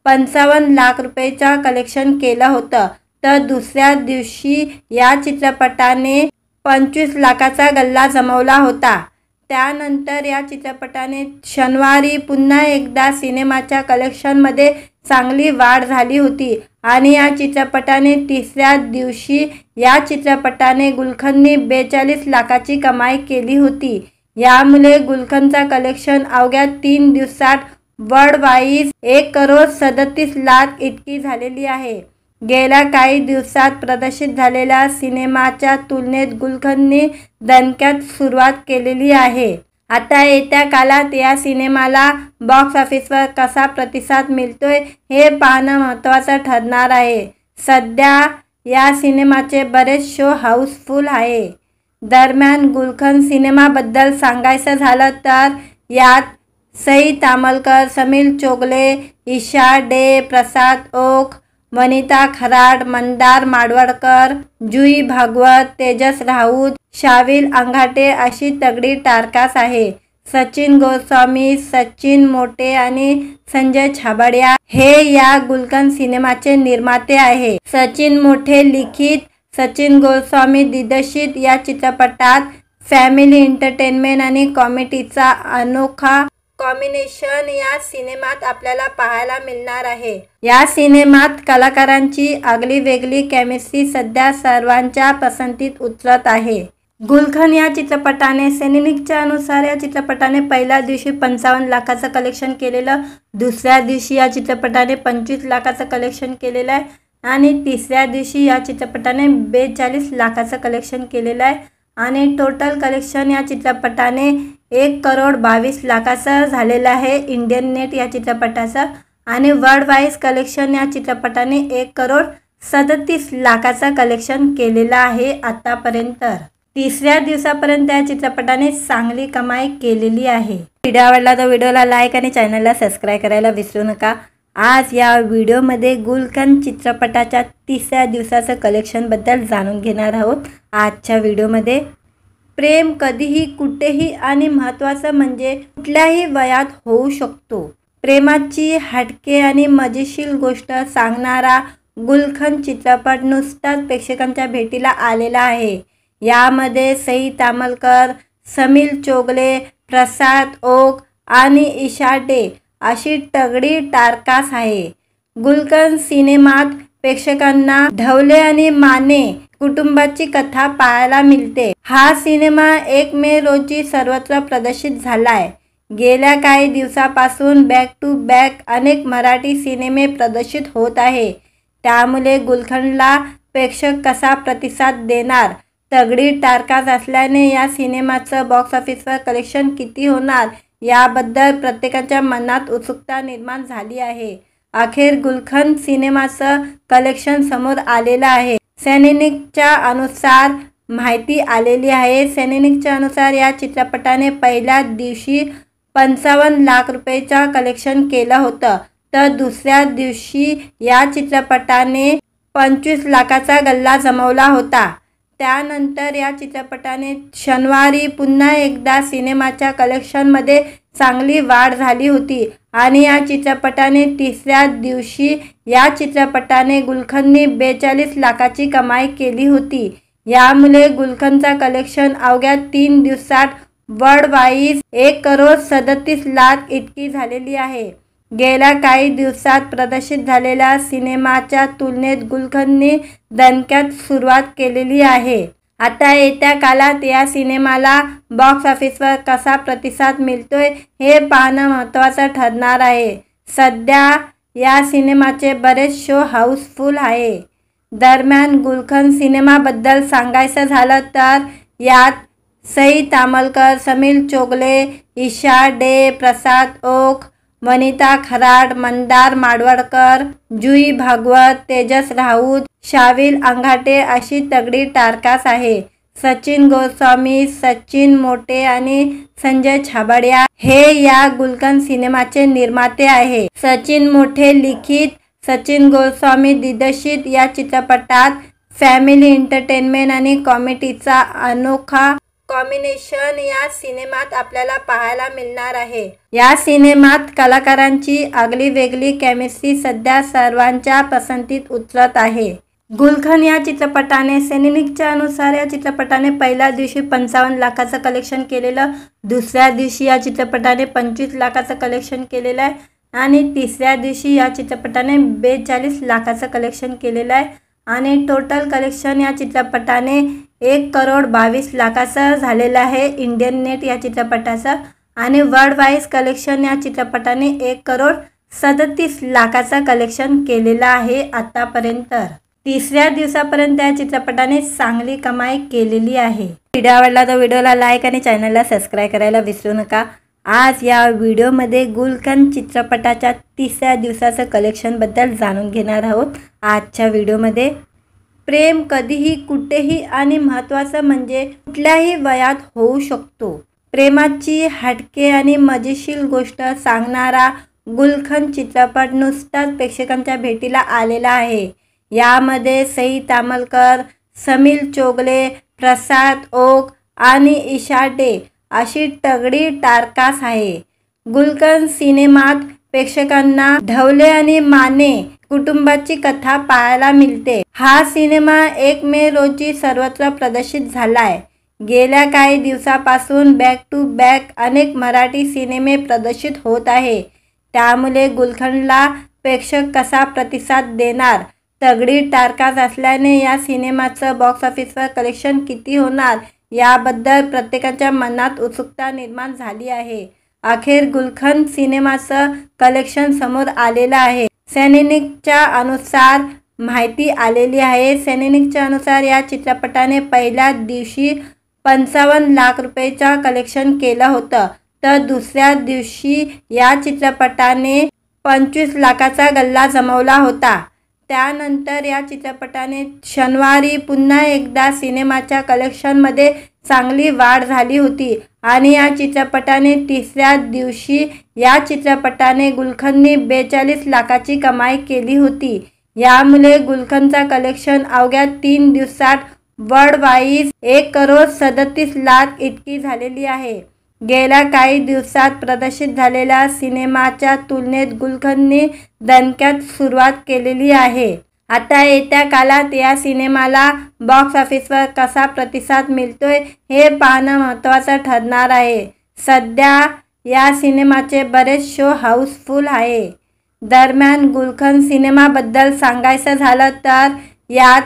55 लाख रुपयेचा कलेक्शन केलं होतं, तर दुसऱ्या दिवशी या चित्रपटाने 25 लाखाचा गल्ला जमवला होता। त्यानंतर या चित्रपटाने शनिवारी पुन्हा एकदा सिनेमाच्या कलेक्शनमध्ये चांगली वाढ झाली होती आणि या चित्रपटाने तिसऱ्या दिवशी या चित्रपटाने गुलखंदनी 42 लाखाची कमाई केली होती। यामुळे गुलखंदचा कलेक्शन अवघ्या 3 दिवसात वर्ल्ड वाईज 1,37,00,000 इतकी झालेली आहे। गेल्या काही दिवसात प्रदर्शित झालेल्या सिनेमाच्या तुलनेत गुलखंदनी दणक्यात सुरुवात केलेली आहे। आता येत्या काळात या सिनेमाला बॉक्स ऑफिसवर कसा प्रतिसाद मिळतोय हे पाहणं महत्त्वाचं ठरणार आहे। सध्या या सिनेमाचे बरेच शो हाऊसफुल आहे। दरम्यान गुलखंद सिनेमाबद्दल सांगायचं झालं तर यात सई तामलकर, समीर चोगले, ईशा डे, प्रसाद ओक, वनिता खराड, मंदार माडवळकर, जुई भागवत, तेजस राऊत, शाविल अंगाटे अशी तगडी टारकास आहे। सचिन गोस्वामी, सचिन मोटे आणि संजय छाबड़िया हे या गुलखंद सिनेमाचे निर्माते आहे। सचिन मोटे लिखित, सचिन गोस्वामी दिग्दर्शित या चित्रपटात फॅमिली एंटरटेनमेंट आणि कॉमेडीचा अनोखा कॉम्बिनेशन या सिनेमात आपल्याला पाहायला मिळणार आहे। या सिनेमात कलाकारांची आगली वेगळी केमिस्ट्री सध्या सर्वांच्या पसंतीत उतरत आहे। गुलशन या चित्रपटाने सैनिकच्या अनुसार या चित्रपटाने पहिल्या दिवशी 55 लाखाचं कलेक्शन केलेलं, दुसऱ्या दिवशी या चित्रपटाने 25 लाखाचं कलेक्शन केलेलं आहे आणि तिसऱ्या दिवशी या चित्रपटाने 42 लाखाचं कलेक्शन केलेलं आहे आणि टोटल कलेक्शन या चित्रपटाने 1,22 लाखाचं झालेलं आहे इंडियन नेट या चित्रपटाचं आणि वर्ल्ड वाईज कलेक्शन या चित्रपटाने 1,37 लाखाचं कलेक्शन केलेलं आहे आतापर्यंत। तिसऱ्या दिवसापर्यंत या चित्रपटाने चांगली कमाई केलेली आहे। व्हिडिओ आवडला तर व्हिडिओला लाईक आणि चॅनलला सबस्क्राईब करायला विसरू नका। आज या व्हिडिओमध्ये गुलशन चित्रपटाच्या तिसऱ्या दिवसाचं कलेक्शनबद्दल जाणून घेणार आहोत। आजच्या व्हिडिओमध्ये प्रेम कधीही कुठेही आणि महत्त्वाचं म्हणजे कुठल्याही वयात होऊ शकतो। प्रेमाची हटके आणि मजेशीर गोष्ट सांगणारा गुलशन चित्रपट नुसताच प्रेक्षकांच्या भेटीला आलेला आहे। यामध्ये सई तामलकर, समीर चोगले, प्रसाद ओक आणि ईशा डे अशी तगडी टारकास आहे। गुलशन सिनेमात प्रेक्षकांना ढवले आणि माने कुटुंबाची कथा पाहायला मिळते। हा सिनेमा 1 मे रोजी सर्वत्र प्रदर्शित झालाय। गेल्या काही दिवसापासून बॅक टू बॅक अनेक मराठी सिनेमे प्रदर्शित होत आहे, त्यामुळे गुलशनला प्रेक्षक कसा प्रतिसाद देणार, तगडी टारकास असल्याने या सिनेमाचं बॉक्स ऑफिसवर कलेक्शन किती होणार याबद्दल प्रत्येकाच्या मनात उत्सुकता निर्माण झाली आहे। अखेर गुलशन सिनेमाचं कलेक्शन समोर आलेलं आहे। सैनिकच्या अनुसार माहिती आलेली आहे। सैनिकच्या अनुसार या चित्रपटाने पहिल्या दिवशी 55 लाख रुपयाचं कलेक्शन केलं होतं, तर दुसऱ्या दिवशी या चित्रपटाने 25 लाखाचा गल्ला जमवला होता। त्यानंतर या चित्रपटाने शनिवारी पुन्हा एकदा सिनेमाच्या कलेक्शनमध्ये चांगली वाढ झाली होती आणि या चित्रपटाने तिसऱ्या दिवशी या चित्रपटाने गुलशनने 42 लाखाची कमाई केली होती। यामुळे गुलशनचा कलेक्शन अवघ्या 3 दिवसात वर्ल्ड वाईज 1,37 लाख इतकी झालेली आहे। गेल्या काही दिवसात प्रदर्शित झालेल्या सिनेमाच्या तुलनेत गुलशनने दणक्यात सुरुवात केलेली आहे। आता येत्या काळात या सिनेमाला बॉक्स ऑफिसवर कसा प्रतिसाद मिळतोय हे पाहणं महत्त्वाचं ठरणार आहे। सध्या या सिनेमाचे बरेच शो हाऊसफुल आहे। दरम्यान गुलशन सिनेमाबद्दल सांगायचं झालं तर यात सई तामलकर, समीर चोगले, ईशा डे, प्रसाद ओक, वनिता खराड, मंदार माडवळकर, जुई भागवत, तेजस राऊत, शाविल अंगाटे अशी तगडी टारकास आहे। सचिन गोस्वामी, सचिन मोटे आणि संजय छाबड़िया हे या गुलशन सिनेमाचे निर्माते आहे। सचिन मोटे लिखित, सचिन गोस्वामी दिग्दर्शित या चित्रपटात फॅमिली एंटरटेनमेंट आणि कॉमेडीचा अनोखा कॉम्बिनेशन या सिनेमात आपल्याला पाहायला मिळणार आहे। या सिनेमात कलाकारांची आगली वेगळी केमिस्ट्री सध्या सर्वांच्या पसंतीत उतरत आहे। गुलशन या चित्रपटाने सैनिकच्या अनुसार या चित्रपटाने पहिल्या दिवशी 55 लाखाचं कलेक्शन केलेलं, दुसऱ्या दिवशी या चित्रपटाने 25 लाखाचं कलेक्शन केलेलं आहे आणि तिसऱ्या दिवशी या चित्रपटाने 42 लाखाचं कलेक्शन केलेलं आहे आणि टोटल कलेक्शन या चित्रपटाने 1,22 लाखाचं झालेलं आहे इंडियन नेट या चित्रपटाचं आणि वर्ल्ड वाईज कलेक्शन या चित्रपटाने 1,37 लाखाचं कलेक्शन केलेलं आहे आतापर्यंत। तिसऱ्या दिवसापर्यंत या चित्रपटाने चांगली कमाई केलेली आहे। व्हिडिओ आवडला तर व्हिडिओला लाईक आणि चॅनलला सबस्क्राईब करायला विसरू नका। आज या व्हिडिओमध्ये गुलशन चित्रपटाच्या तिसऱ्या दिवसाचं कलेक्शनबद्दल जाणून घेणार आहोत। आजच्या व्हिडिओमध्ये प्रेम कधीही कुठेही आणि महत्त्वाचं म्हणजे कुठल्याही वयात होऊ शकतो। प्रेमाची हटके आणि मजेशीर गोष्ट सांगणारा गुलशन चित्रपट नुसताच प्रेक्षकांच्या भेटीला आलेला आहे। यामध्ये सई तामलकर, समीर चोगले, प्रसाद ओक आणि ईशा डे अशी तगडी टारकास आहे। गुलशन सिनेमात प्रेक्षकांना ढवले आणि माने कुटुंबाची कथा पाहायला मिळते। हा सिनेमा 1 मे रोजी सर्वत्र प्रदर्शित झालाय। गेल्या काही दिवसापासून बॅक टू बॅक अनेक मराठी सिनेमे प्रदर्शित होत आहे. त्यामुळे गुलखंडला प्रेक्षक कसा प्रतिसाद देणार, तगडी टारकास असल्याने या सिनेमाचं बॉक्स ऑफिसवर कलेक्शन किती होणार याबद्दल प्रत्येकाच्या मनात उत्सुकता निर्माण झाली आहे. अखेर गुलखंड सिनेमाचं कलेक्शन समोर आलेलं आहे. सैनिकच्या अनुसार माहिती आलेली आहे. सैनिकच्या अनुसार या चित्रपटाने पहिल्या दिवशी 55 लाख रुपयेचं कलेक्शन केलं होतं, तर दुसऱ्या दिवशी या चित्रपटाने 25 लाखाचा गल्ला जमवला होता. त्यानंतर या चित्रपटाने शनिवारी पुन्हा एकदा सिनेमाच्या कलेक्शनमध्ये चांगली वाढ झाली होती आणि या चित्रपटाने तिसऱ्या दिवशी या चित्रपटाने गुलखंडनी 42 लाखाची कमाई केली होती. यामुळे गुलखंडचा कलेक्शन अवघ्या 3 दिवसात वर्ल्ड वाईज 1,37,00,000 इतकी झालेली आहे. गेल्या काही दिवसात प्रदर्शित झालेल्या सिनेमाच्या तुलनेत गुलखंडने दणक्यात सुरुवात केलेली आहे. आता येत्या काळात या सिनेमाला बॉक्स ऑफिसवर कसा प्रतिसाद मिळतोय हे पाहणं महत्त्वाचं ठरणार आहे. सध्या या सिनेमाचे बरेच शो हाऊसफुल आहे. दरम्यान गुलखंड सिनेमाबद्दल सांगायचं झालं तर यात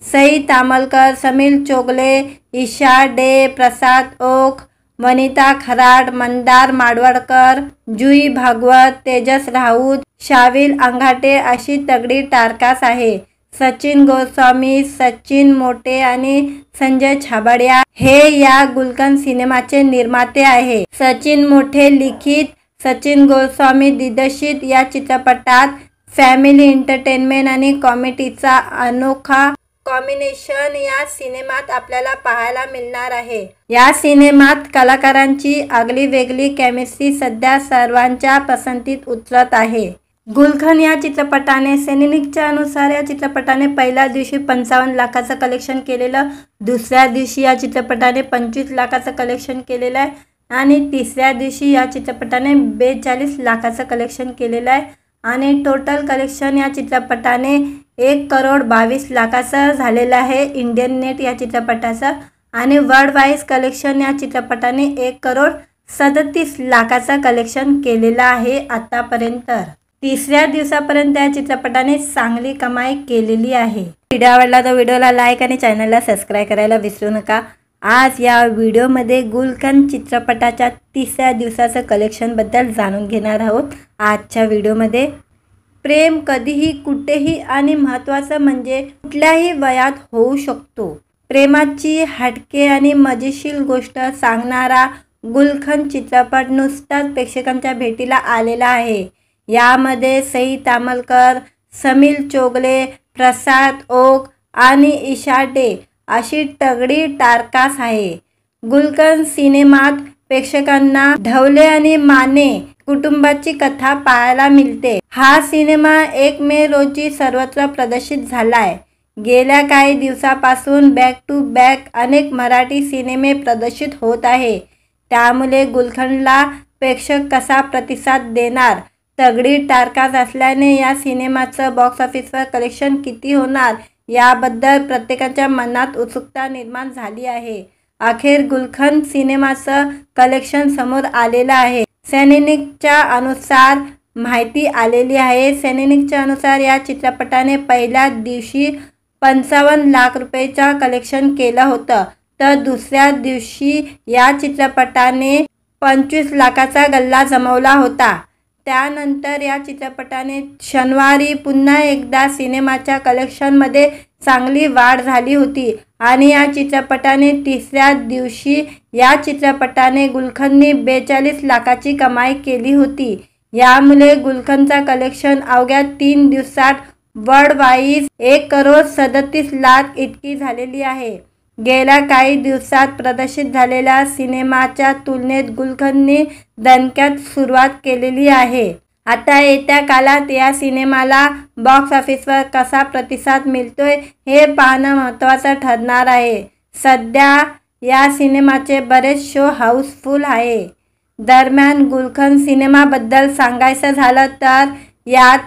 सई तामलकर, समीर चोगले, ईशा डे, प्रसाद ओक, वनिता खराड, मंदार माडवळकर, जुई भागवत, तेजस राऊत, शाविल अंगाटे अशी तगडी टारकास आहे. सचिन गोस्वामी, सचिन मोटे आणि संजय छाबड़िया हे या गुलखंड सिनेमाचे निर्माते आहे. सचिन मोटे लिखित, सचिन गोस्वामी दिग्दर्शित या चित्रपटात फॅमिली एंटरटेनमेंट आणि कॉमेडीचा अनोखा कॉम्बिनेशन या सिनेमात आपल्याला पाहायला मिळणार आहे. या सिनेमात कलाकारांची आगली वेगळी केमिस्ट्री सध्या सर्वांच्या पसंतीत उतरत आहे. गुलखंड या चित्रपटाने सैनिकच्या अनुसार या चित्रपटाने पहिल्या दिवशी 55 लाखाचं कलेक्शन केलेलं, दुसऱ्या दिवशी या चित्रपटाने 25 लाखाचं कलेक्शन केलेलं आहे आणि तिसऱ्या दिवशी या चित्रपटाने 42 लाखाचं कलेक्शन केलेलं आहे आणि टोटल कलेक्शन या चित्रपटाने 1,22,00,000 झालेलं आहे इंडियन नेट या चित्रपटाचं आणि वर्ल्ड वाईज कलेक्शन या चित्रपटाने 1,37,00,000 कलेक्शन केलेलं आहे आतापर्यंत. तिसऱ्या दिवसापर्यंत या चित्रपटाने चांगली कमाई केलेली आहे. व्हिडिओ आवडला तर व्हिडिओला लाईक आणि चॅनलला सबस्क्राईब करायला विसरू नका. आज या व्हिडिओमध्ये गुलखंड चित्रपटाच्या तिसऱ्या दिवसाचं कलेक्शनबद्दल जाणून घेणार आहोत. आजच्या व्हिडिओमध्ये प्रेम कधीही कुठेही आणि महत्त्वाचं म्हणजे कुठल्याही वयात होऊ शकतो. प्रेमाची हटके आणि मजेशीर गोष्ट सांगणारा गुलखंड चित्रपट नुसताच प्रेक्षकांच्या भेटीला आलेला आहे. यामध्ये सई तामलकर, समीर चोगले, प्रसाद ओक आणि ईशा डे अशी तगडी टारकास आहे. गुलखंड सिनेमात प्रेक्षकांना ढवले आणि माने कुटुंबाची कथा पाहायला मिळते. हा सिनेमा 1 मे रोजी सर्वत्र प्रदर्शित झालाय. गेल्या काही दिवसापासून बॅक टू बॅक अनेक मराठी सिनेमे प्रदर्शित होत आहे. त्यामुळे गुलखंडला प्रेक्षक कसा प्रतिसाद देणार, तगडी टारकास असल्याने या सिनेमाचं बॉक्स ऑफिसवर कलेक्शन किती होणार याबद्दल प्रत्येकाच्या मनात उत्सुकता निर्माण झाली आहे. अखेर गुलखंड सिनेमाचं कलेक्शन समोर आलेलं आहे. सैनिकच्या अनुसार माहिती आलेली आहे. सैनिकच्या अनुसार या चित्रपटाने पहिल्या दिवशी 55 लाख रुपयेचं कलेक्शन केलं होतं, तर दुसऱ्या दिवशी या चित्रपटाने 25 लाखाचा गल्ला जमवला होता. त्यानंतर या चित्रपटाने शनिवारी पुन्हा एकदा सिनेमाच्या कलेक्शनमध्ये चांगली वाढ झाली होती आणि या चित्रपटाने तिसऱ्या दिवशी या चित्रपटाने गुलखंडनी 42 लाखाची कमाई केली होती. यामुळे गुलखंडचा कलेक्शन अवघ्या 3 दिवसात वर्ल्ड वाईज 1,37,00,000 इतकी झालेली आहे. गेल्या काही दिवसात प्रदर्शित झालेल्या सिनेमाच्या तुलनेत गुलखंडने दणक्यात सुरुवात केलेली आहे. आता येत्या काळात या सिनेमाला बॉक्स ऑफिसवर कसा प्रतिसाद मिळतोय हे पाहणं महत्त्वाचं ठरणार आहे. सध्या या सिनेमाचे बरेच शो हाऊसफुल आहे. दरम्यान गुलखंड सिनेमाबद्दल सांगायचं झालं तर यात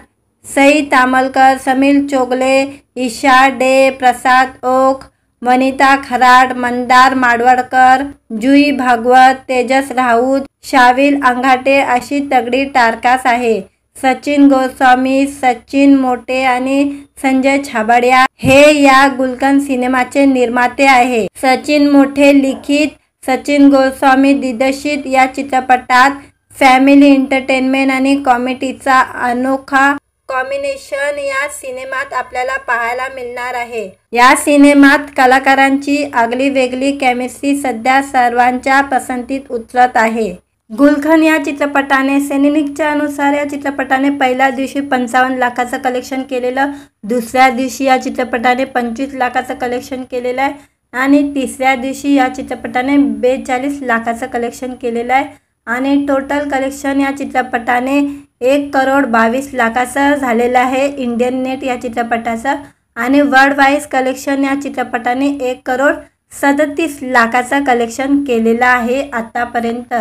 सई तामलकर, समीर चोगले, ईशा डे, प्रसाद ओक, वनिता खराड, मंदार माडवळकर, जुई भागवत, तेजस राऊत, शाविल अंगाटे अशी तगडी टारकास आहे. सचिन गोस्वामी, सचिन मोटे आणि संजय छाबड़िया हे या गुलकंद सिनेमाचे निर्माते आहे. सचिन मोटे लिखित, सचिन गोस्वामी दिग्दर्शित या चित्रपटात फॅमिली एंटरटेनमेंट आणि कॉमेडीचा अनोखा कॉम्बिनेशन या सिनेमात आपल्याला पाहायला मिळणार आहे. या सिनेमात कलाकारांची आगली वेगळी केमिस्ट्री सध्या सर्वांच्या पसंतीत उतरत आहे. गुलकंद या चित्रपटाने सैनिकच्या अनुसार या चित्रपटाने पहिल्या दिवशी 55 लाखाचं कलेक्शन केलेलं, दुसऱ्या दिवशी या चित्रपटाने 25 लाखाचं कलेक्शन केलेलं आहे आणि तिसऱ्या दिवशी या चित्रपटाने 42 लाखाचं कलेक्शन केलेलं आहे आणि टोटल कलेक्शन या चित्रपटाने 1,22 लाखाचं झालेलं आहे इंडियन नेट या चित्रपटाचं आणि वर्ल्ड वाईज कलेक्शन या चित्रपटाने 1,37 लाखाचं कलेक्शन केलेलं आहे आतापर्यंत.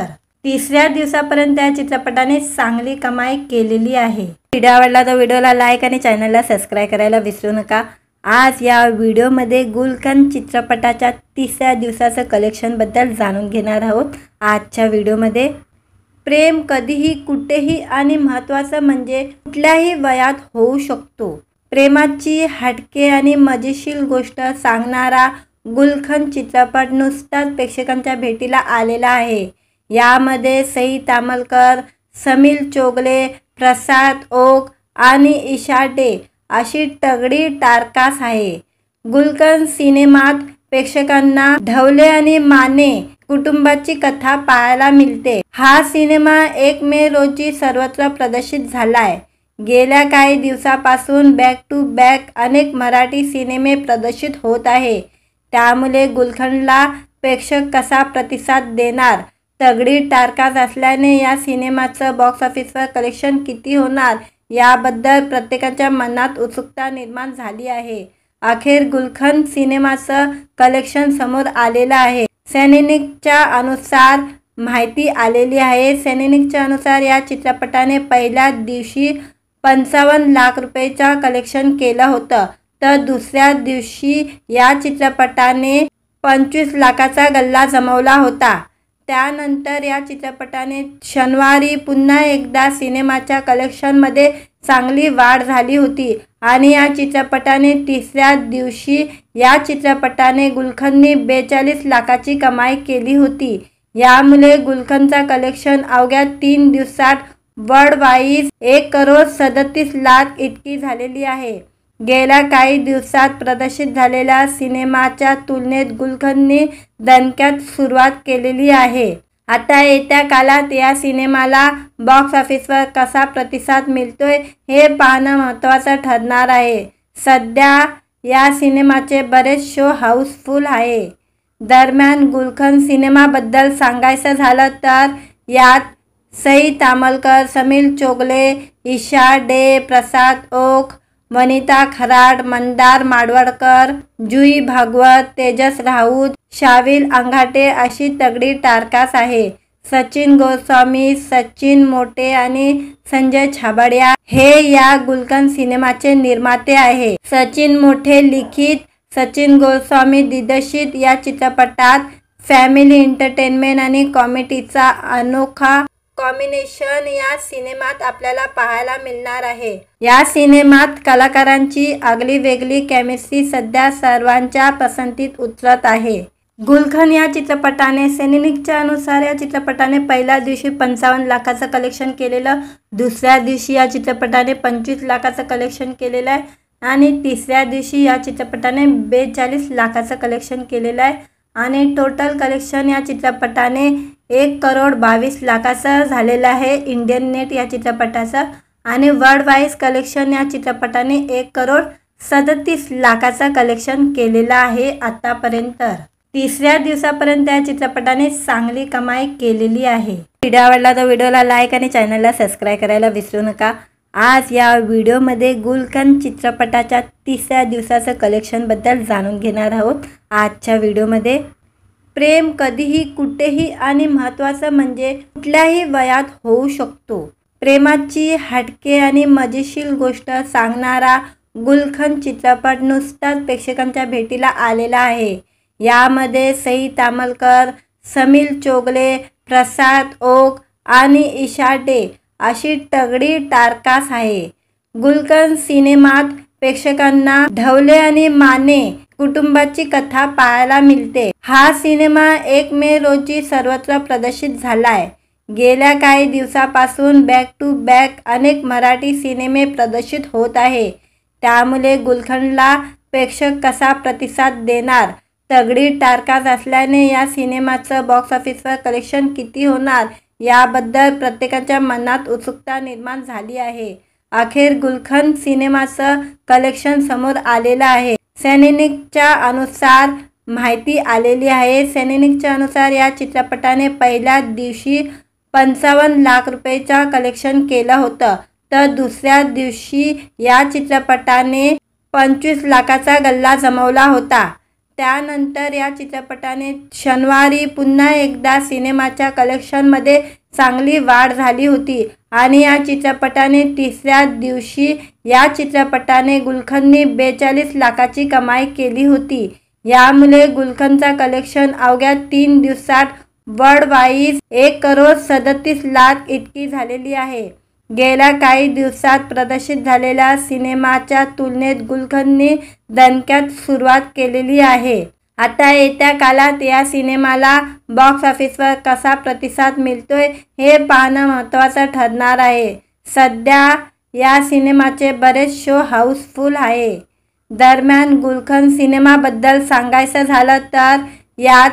तिसऱ्या दिवसापर्यंत या चित्रपटाने चांगली कमाई केलेली आहे. व्हिडिओ आवडला तर व्हिडिओला लाईक आणि चॅनलला सबस्क्राईब करायला विसरू नका. आज या व्हिडिओमध्ये गुलकंद चित्रपटाच्या तिसऱ्या दिवसाचं कलेक्शनबद्दल जाणून घेणार आहोत. आजच्या व्हिडिओमध्ये प्रेम कधीही कुठेही आणि महत्त्वाचं म्हणजे कुठल्याही वयात होऊ शकतो. प्रेमाची हटके आणि मजेशीर गोष्ट सांगणारा गुलकंद चित्रपट नुसताच प्रेक्षकांच्या भेटीला आलेला आहे. यामध्ये सई तामलकर, समील चोगले, प्रसाद ओक आणि ईशा डे अशी तगडी टारकास आहे. गुलकंद सिनेमात प्रेक्षकांना ढवले आणि माने कुटुंबाची कथा पाहायला मिळते. हा सिनेमा 1 मे रोजी सर्वत्र प्रदर्शित झालाय. गेल्या काही दिवसापासून बॅक टू बॅक अनेक मराठी सिनेमे प्रदर्शित होत आहे. त्यामुळे गुलकंदला प्रेक्षक कसा प्रतिसाद देणार, तगडी टारकास असल्याने या सिनेमाचं बॉक्स ऑफिसवर कलेक्शन किती होणार याबद्दल प्रत्येकाच्या मनात उत्सुकता निर्माण झाली आहे. अखेर गुलकंद सिनेमाचं कलेक्शन समोर आलेलं आहे. सैनिकच्या अनुसार माहिती आलेली आहे. सैनिकच्या अनुसार या चित्रपटाने पहिल्या दिवशी 55 लाख रुपयेचं कलेक्शन केलं होतं, तर दुसऱ्या दिवशी या चित्रपटाने 25 लाखाचा गल्ला जमवला होता. त्यानंतर या चित्रपटाने शनिवारी पुन्हा एकदा सिनेमाच्या कलेक्शनमध्ये चांगली वाढ झाली होती आणि या चित्रपटाने तिसऱ्या दिवशी या चित्रपटाने गुलकंदने 42 लाखाची कमाई केली होती. यामुळे गुलकंदचा कलेक्शन अवघ्या 3 दिवसात वर्ल्ड वाईज 1,37 लाख इतकी झालेली आहे. गेल्या काही दिवसात प्रदर्शित झालेल्या सिनेमाच्या तुलनेत गुलकंदने दणक्यात सुरुवात केलेली आहे. आता येत्या काळात या सिनेमाला बॉक्स ऑफिसवर कसा प्रतिसाद मिळतोय हे पाहणं महत्त्वाचं ठरणार आहे. सध्या या सिनेमाचे बरेच शो हाऊसफुल आहे. दरम्यान गुलकंद सिनेमाबद्दल सांगायचं झालं तर यात सई तामलकर, समील चोगले, ईशा डे, प्रसाद ओक, वनिता खराड, मंदार माडवळकर, जुई भागवत, तेजस राऊत, शाविल अंगाटे अशी तगडी टारकास आहे. सचिन गोस्वामी, सचिन मोटे आणि संजय छाबड़िया हे या गुलकंद सिनेमाचे निर्माते आहे. सचिन मोटे लिखित, सचिन गोस्वामी दिग्दर्शित या चित्रपटात फॅमिली एंटरटेनमेंट आणि कॉमेडीचा अनोखा कॉम्बिनेशन या सिनेमात आपल्याला पाहायला मिळणार आहे. या सिनेमात कलाकारांची आगली वेगळी केमिस्ट्री सध्या सर्वांच्या पसंतीत उतरत आहे. गुलकंद या चित्रपटाने सैनिकच्या अनुसार या चित्रपटाने पहिल्या दिवशी 55 लाखाचं कलेक्शन केलेलं, दुसऱ्या दिवशी या चित्रपटाने 25 लाखाचं कलेक्शन केलेलं आहे आणि तिसऱ्या दिवशी या चित्रपटाने 42 लाखाचं कलेक्शन केलेलं आहे आणि टोटल कलेक्शन या चित्रपटाने 1,22 लाखाचं झालेलं आहे इंडियन नेट या चित्रपटाचं आणि वर्ल्ड वाईज कलेक्शन या चित्रपटाने 1,37 लाखाचं कलेक्शन केलेलं आहे आतापर्यंत. तिसऱ्या दिवसापर्यंत या चित्रपटाने चांगली कमाई केलेली आहे. व्हिडिओ आवडला तर व्हिडिओला लाईक आणि चॅनलला सबस्क्राईब करायला विसरू नका. आज या व्हिडिओमध्ये गुलकंद चित्रपटाच्या तिसऱ्या दिवसाचं कलेक्शनबद्दल जाणून घेणार आहोत. आजच्या व्हिडिओमध्ये प्रेम कधीही कुठेही आणि महत्त्वाचं म्हणजे कुठल्याही वयात होऊ शकतो. प्रेमाची हटके आणि मजेशीर गोष्ट सांगणारा गुलखन चित्रपट नुकताच प्रेक्षकांच्या भेटीला आलेला आहे। यामध्ये सई तामलकर, समील चोगले, प्रसाद ओक आणि ईशा डे अशी तगडी टारकास आहे। गुलखन सिनेमात प्रेक्षकांना ढवले आणि माने कुटुंबाची कथा पाहायला मिळते। हा सिनेमा 1 मे रोजी सर्वत्र प्रदर्शित झालाय। गेल्या काही दिवसापासून बॅक टू बॅक अनेक मराठी सिनेमे प्रदर्शित होत आहे। त्यामुळे गुलखनला प्रेक्षक कसा प्रतिसाद देणार, तगडी टारकास असल्याने या सिनेमाचं बॉक्स ऑफिसवर कलेक्शन किती होणार याबद्दल प्रत्येकाच्या मनात उत्सुकता निर्माण झाली आहे। अखेर गुलखन सिनेमाचं कलेक्शन समोर आलेलं आहे। सैनिकच्या अनुसार माहिती आलेली आहे। सैनिकच्या अनुसार या चित्रपटाने पहिल्या दिवशी 55 लाख रुपयेचा कलेक्शन केलं होतं, तर दुसऱ्या दिवशी या चित्रपटाने 25 लाखाचा गल्ला जमवला होता। त्यानंतर या चित्रपटाने शनिवारी पुन्हा एकदा सिनेमाच्या कलेक्शनमध्ये चांगली वाढ झाली होती आणि या चित्रपटाने तिसऱ्या दिवशी या चित्रपटाने गुलखनने 42 लाखाची कमाई केली होती। यामुळे गुलखनचा कलेक्शन अवघ्या 3 दिवसात वर्ल्ड वाईज 1,37,00,000 इतकी झालेली आहे। गेल्या काही दिवसात प्रदर्शित झालेल्या सिनेमाच्या तुलनेत गुलखनने दणक्यात सुरुवात केलेली आहे। आता येत्या काळात या सिनेमाला बॉक्स ऑफिसवर कसा प्रतिसाद मिळतोय हे पाहणं महत्त्वाचं ठरणार आहे। सध्या या सिनेमाचे बरेच शो हाऊसफुल आहे। दरम्यान गुलखन सिनेमाबद्दल सांगायचं झालं तर यात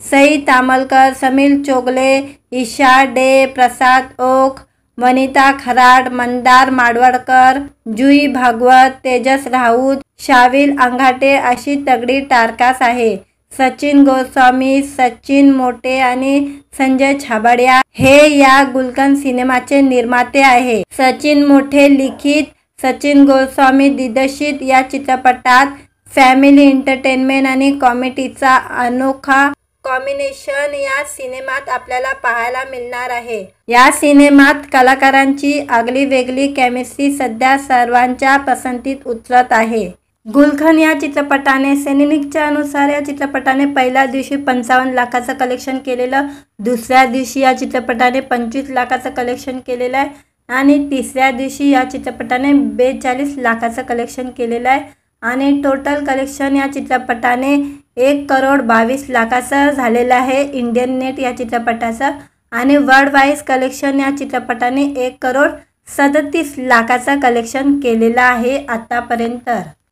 सई तामलकर, समील चोगले, ईशा डे, प्रसाद ओक, वनिता खराड, मंदार माडवळकर, जुई भागवत, तेजस राऊत, शाविल अंगाटे अशी तगडी टारकास आहे। सचिन गोस्वामी, सचिन मोटे आणि संजय छाबड़िया हे या गुलखन सिनेमाचे निर्माते आहे। सचिन मोटे लिखित, सचिन गोस्वामी दिग्दर्शित या चित्रपटात फॅमिली एंटरटेनमेंट आणि कॉमेडीचा अनोखा कॉम्बिनेशन या सिनेमात आपल्याला पाहायला मिळणार आहे। या सिनेमात कलाकारांची आगली वेगळी केमिस्ट्री सध्या सर्वांच्या पसंतीत उतरत आहे। गुलखन या चित्रपटाने सैनिकच्या अनुसार या चित्रपटाने पहिल्या दिवशी 55 लाखाचं कलेक्शन केलेलं, दुसऱ्या दिवशी या चित्रपटाने 25 लाखाचं कलेक्शन केलेलं आहे आणि तिसऱ्या दिवशी या चित्रपटाने 42 लाखाचं कलेक्शन केलेलं आहे आणि टोटल कलेक्शन या चित्रपटाने 1,22,00,000 झालेलं आहे इंडियन नेट या चित्रपटाचं आणि वर्ल्ड वाईज कलेक्शन या चित्रपटाने 1,37,00,000 कलेक्शन केलेलं आहे आतापर्यंत।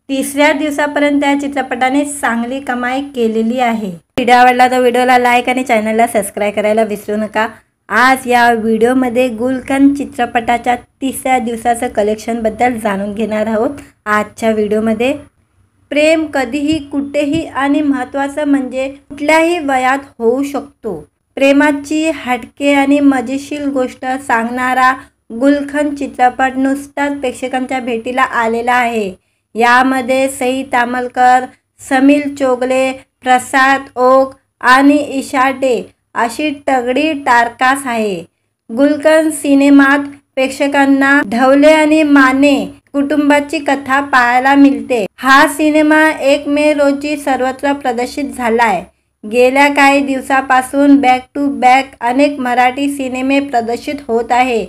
तिसऱ्या दिवसापर्यंत या चित्रपटाने चांगली कमाई केलेली आहे। व्हिडिओ आवडला तर व्हिडिओला लाईक आणि चॅनलला सबस्क्राईब करायला विसरू नका। आज या व्हिडिओमध्ये गुलखन चित्रपटाच्या तिसऱ्या दिवसाचं कलेक्शनबद्दल जाणून घेणार आहोत। आजच्या व्हिडिओमध्ये प्रेम कधीही कुठेही आणि महत्त्वाचं म्हणजे कुठल्याही वयात होऊ शकतो। प्रेमाची हटके आणि मजेशीर गोष्ट सांगणारा गुलखन चित्रपट नुकताच प्रेक्षकांच्या भेटीला आलेला आहे। यामध्ये सई तामलकर, समील चोगले, प्रसाद ओक आणि ईशा डे अशी तगडी टारकास आहे। गुलखन सिनेमात प्रेक्षकांना ढवले आणि माने कुटुंबाची कथा पाहायला मिळते। हा सिनेमा 1 मे रोजी सर्वत्र प्रदर्शित झालाय। गेल्या काही दिवसापासून बॅक टू बॅक अनेक मराठी सिनेमे प्रदर्शित होत आहे।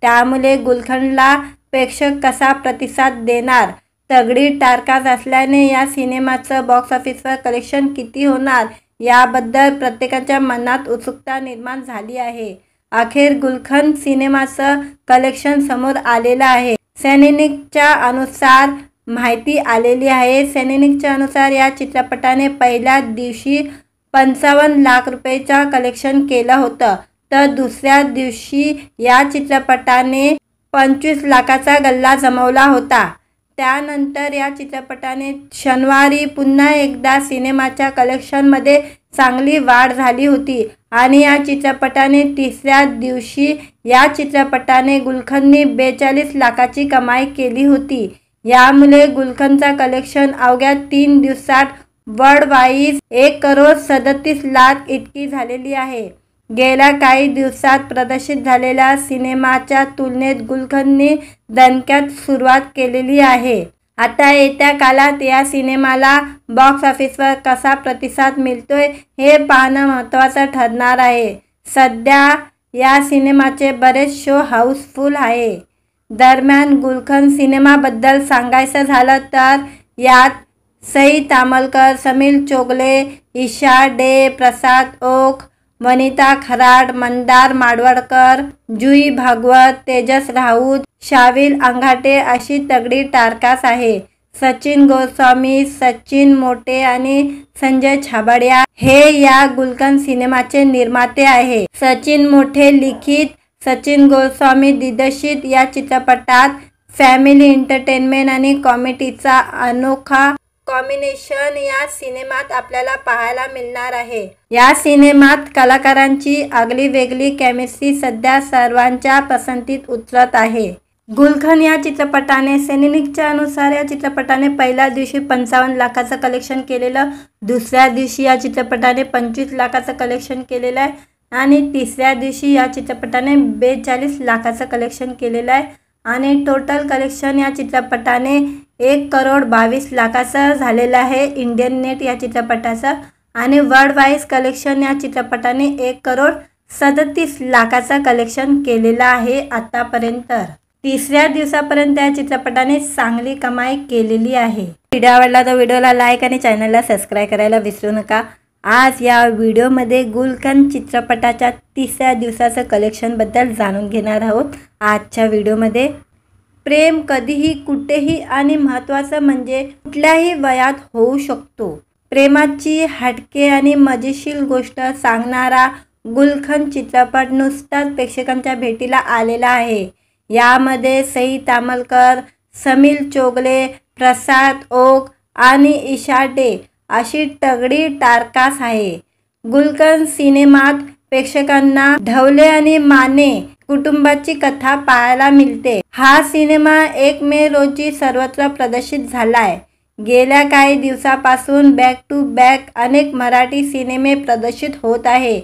त्यामुळे गुलखनला प्रेक्षक कसा प्रतिसाद देणार, तगडी टारकास असल्याने या सिनेमाचं बॉक्स ऑफिसवर कलेक्शन किती होणार याबद्दल प्रत्येकाच्या मनात उत्सुकता निर्माण झाली आहे। अखेर गुलखन सिनेमाचं कलेक्शन समोर आलेलं आहे। सैनिकच्या अनुसार माहिती आलेली आहे। सैनिकच्या अनुसार या चित्रपटाने पहिल्या दिवशी 55 लाख रुपयेचा कलेक्शन केलं होतं, तर दुसऱ्या दिवशी या चित्रपटाने 25 लाखाचा गल्ला जमवला होता। त्यानंतर या चित्रपटाने शनिवारी पुन्हा एकदा सिनेमाच्या कलेक्शनमध्ये चांगली वाढ झाली होती आणि या चित्रपटाने तिसऱ्या दिवशी या चित्रपटाने गुलखनने 42 लाखाची कमाई केली होती। यामुळे गुलखनचा कलेक्शन अवघ्या 3 दिवसात वर्ल्ड वाईज 1,37,00,000 इतकी झालेली आहे। गेल्या काही दिवसात प्रदर्शित झालेल्या सिनेमाच्या तुलनेत गुलखनने दणक्यात सुरुवात केलेली आहे। आता येत्या काळात या सिनेमाला बॉक्स ऑफिसवर कसा प्रतिसाद मिळतोय हे पाहणं महत्त्वाचं ठरणार आहे। सध्या या सिनेमाचे बरेच शो हाऊसफुल आहे। दरम्यान गुलशन सिनेमाबद्दल सांगायचं झालं तर यात सई तामलकर, समीर चोगले, ईशा डे, प्रसाद ओक, वनिता खराड, मंदार माडवळकर, जुई भागवत, तेजस राऊत, शाविल अंगाटे अशी तगडी टारकास आहे। सचिन गोस्वामी, सचिन मोटे आणि संजय छाबड़िया हे या गुलशन सिनेमाचे निर्माते आहे। सचिन मोटे लिखित, सचिन गोस्वामी दिग्दर्शित या चित्रपटात फॅमिली एंटरटेनमेंट आणि कॉमेडीचा अनोखा कॉम्बिनेशन या सिनेमात आपल्याला पाहायला मिळणार आहे। या सिनेमात कलाकारांची आगली वेगळी केमिस्ट्री सध्या सर्वांच्या पसंतीत उतरत आहे। गुलशन या चित्रपटाने सैनिकच्या अनुसार या चित्रपटाने पहिल्या दिवशी 55 लाखाचं कलेक्शन केलेलं, दुसऱ्या दिवशी या चित्रपटाने 25 लाखाचं कलेक्शन केलेलं आहे आणि तिसऱ्या दिवशी या चित्रपटाने 42 लाखाचं कलेक्शन केलेलं आहे आणि टोटल कलेक्शन या चित्रपटाने 1,22 लाखाचं झालेलं आहे इंडियन नेट या चित्रपटाचं आणि वर्ल्ड वाईज कलेक्शन या चित्रपटाने 1,37 लाखाचं कलेक्शन केलेलं आहे आतापर्यंत। तिसऱ्या दिवसापर्यंत या चित्रपटाने चांगली कमाई केलेली आहे। व्हिडिओ आवडला तर व्हिडिओला लाईक आणि चॅनलला सबस्क्राईब करायला विसरू नका। आज या व्हिडिओमध्ये गुलशन चित्रपटाच्या तिसऱ्या दिवसाचं कलेक्शनबद्दल जाणून घेणार आहोत। आजच्या व्हिडिओमध्ये प्रेम कधीही कुठेही आणि महत्त्वाचं म्हणजे कुठल्याही वयात होऊ शकतो। प्रेमाची हटके आणि मजेशीर गोष्ट सांगणारा गुलशन चित्रपट नुसताच प्रेक्षकांच्या भेटीला आलेला आहे। यामध्ये सई तामलकर, समीर चोगले, प्रसाद ओक आणि ईशा डे अशी तगडी टारकास आहे। गुलशन सिनेमात प्रेक्षकांना ढवले आणि माने कुटुंबाची कथा पाहायला मिळते। हा सिनेमा 1 मे रोजी सर्वत्र प्रदर्शित झालाय। गेल्या काही दिवसापासून बॅक टू बॅक अनेक मराठी सिनेमे प्रदर्शित होत आहे।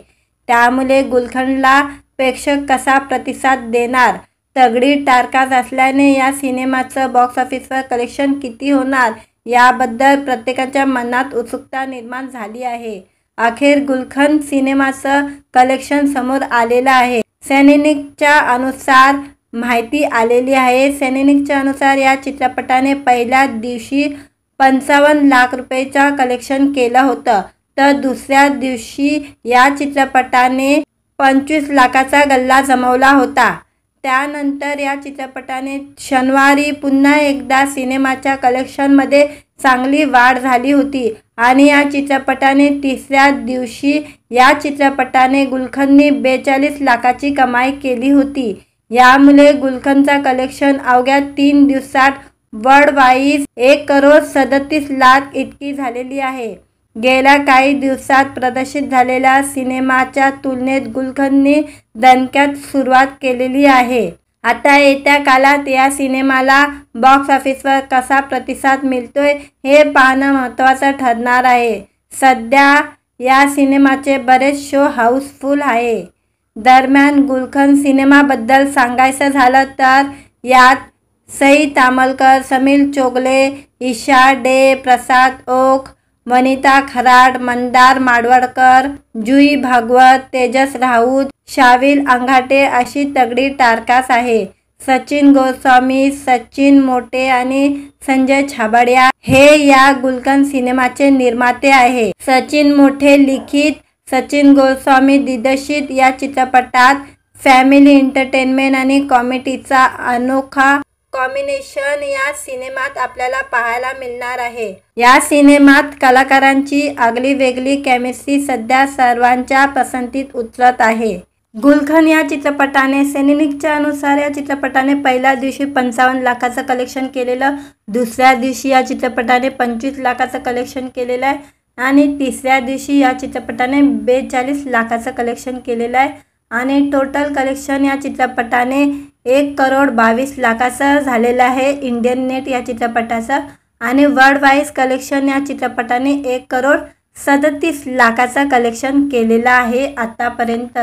त्यामुळे गुलशनला प्रेक्षक कसा प्रतिसाद देणार, तगडी टारकास असल्याने या सिनेमाचं बॉक्स ऑफिसवर कलेक्शन किती होणार याबद्दल प्रत्येकाच्या मनात उत्सुकता निर्माण झाली आहे। अखेर गुलशन सिनेमाचं कलेक्शन समोर आलेलं आहे। सैनिकच्या अनुसार माहिती आलेली आहे। सैनिकच्या अनुसार या चित्रपटाने पहिल्या दिवशी 55 लाख रुपयाचा कलेक्शन केलं होतं, तर दुसऱ्या दिवशी या चित्रपटाने 25 लाखाचा गल्ला जमवला होता। त्यानंतर या चित्रपटाने शनिवारी पुन्हा एकदा सिनेमाच्या कलेक्शनमध्ये चांगली वाढ झाली होती आणि या चित्रपटाने तिसऱ्या दिवशी या चित्रपटाने गुलशनने 42 लाखाची कमाई केली होती। यामुळे गुलशनचा कलेक्शन अवघ्या 3 दिवसात वर्ल्ड वाईज 1,37 लाख इतकी झालेली आहे। गेल्या काही दिवसात प्रदर्शित झालेल्या सिनेमाच्या तुलनेत गुलशनने दणक्यात सुरुवात केलेली आहे। आता येत्या काळात या सिनेमाला बॉक्स ऑफिसवर कसा प्रतिसाद मिळतोय हे पाहणं महत्त्वाचं ठरणार आहे। सध्या या सिनेमाचे बरेच शो हाऊसफुल आहे। दरम्यान गुलशन सिनेमाबद्दल सांगायचं झालं तर यात सई तामलकर, समीर चोगले, ईशा डे, प्रसाद ओक, वनिता खराड, मंदार माडवळकर, जुई भागवत, तेजस राऊत, शाविल अंगाटे अशी तगडी टारकास आहे। सचिन गोस्वामी, सचिन मोटे आणि संजय छाबड़िया हे या गुलशन सिनेमाचे निर्माते आहे। सचिन मोटे लिखित, सचिन गोस्वामी दिग्दर्शित या चित्रपटात फॅमिली एंटरटेनमेंट आणि कॉमेडीचा अनोखा कॉम्बिनेशन या सिनेमात आपल्याला पाहायला मिळणार आहे। या सिनेमात कलाकारांची आगली वेगळी केमिस्ट्री सध्या सर्वांच्या पसंतीत उतरत आहे। गुलशन या चित्रपटाने सैनिकच्या अनुसार या चित्रपटाने पहिल्या दिवशी 55 लाखाचं कलेक्शन केलेलं, दुसऱ्या दिवशी या चित्रपटाने 25 लाखाचं कलेक्शन केलेलं आहे आणि तिसऱ्या दिवशी या चित्रपटाने 42 लाखाचं कलेक्शन केलेलं आहे आणि टोटल कलेक्शन या चित्रपटाने 1,22 लाखाचं झालेलं आहे इंडियन नेट या चित्रपटाचं आणि वर्ल्ड वाईज कलेक्शन या चित्रपटाने 1,37 लाखाचं कलेक्शन केलेलं आहे आतापर्यंत।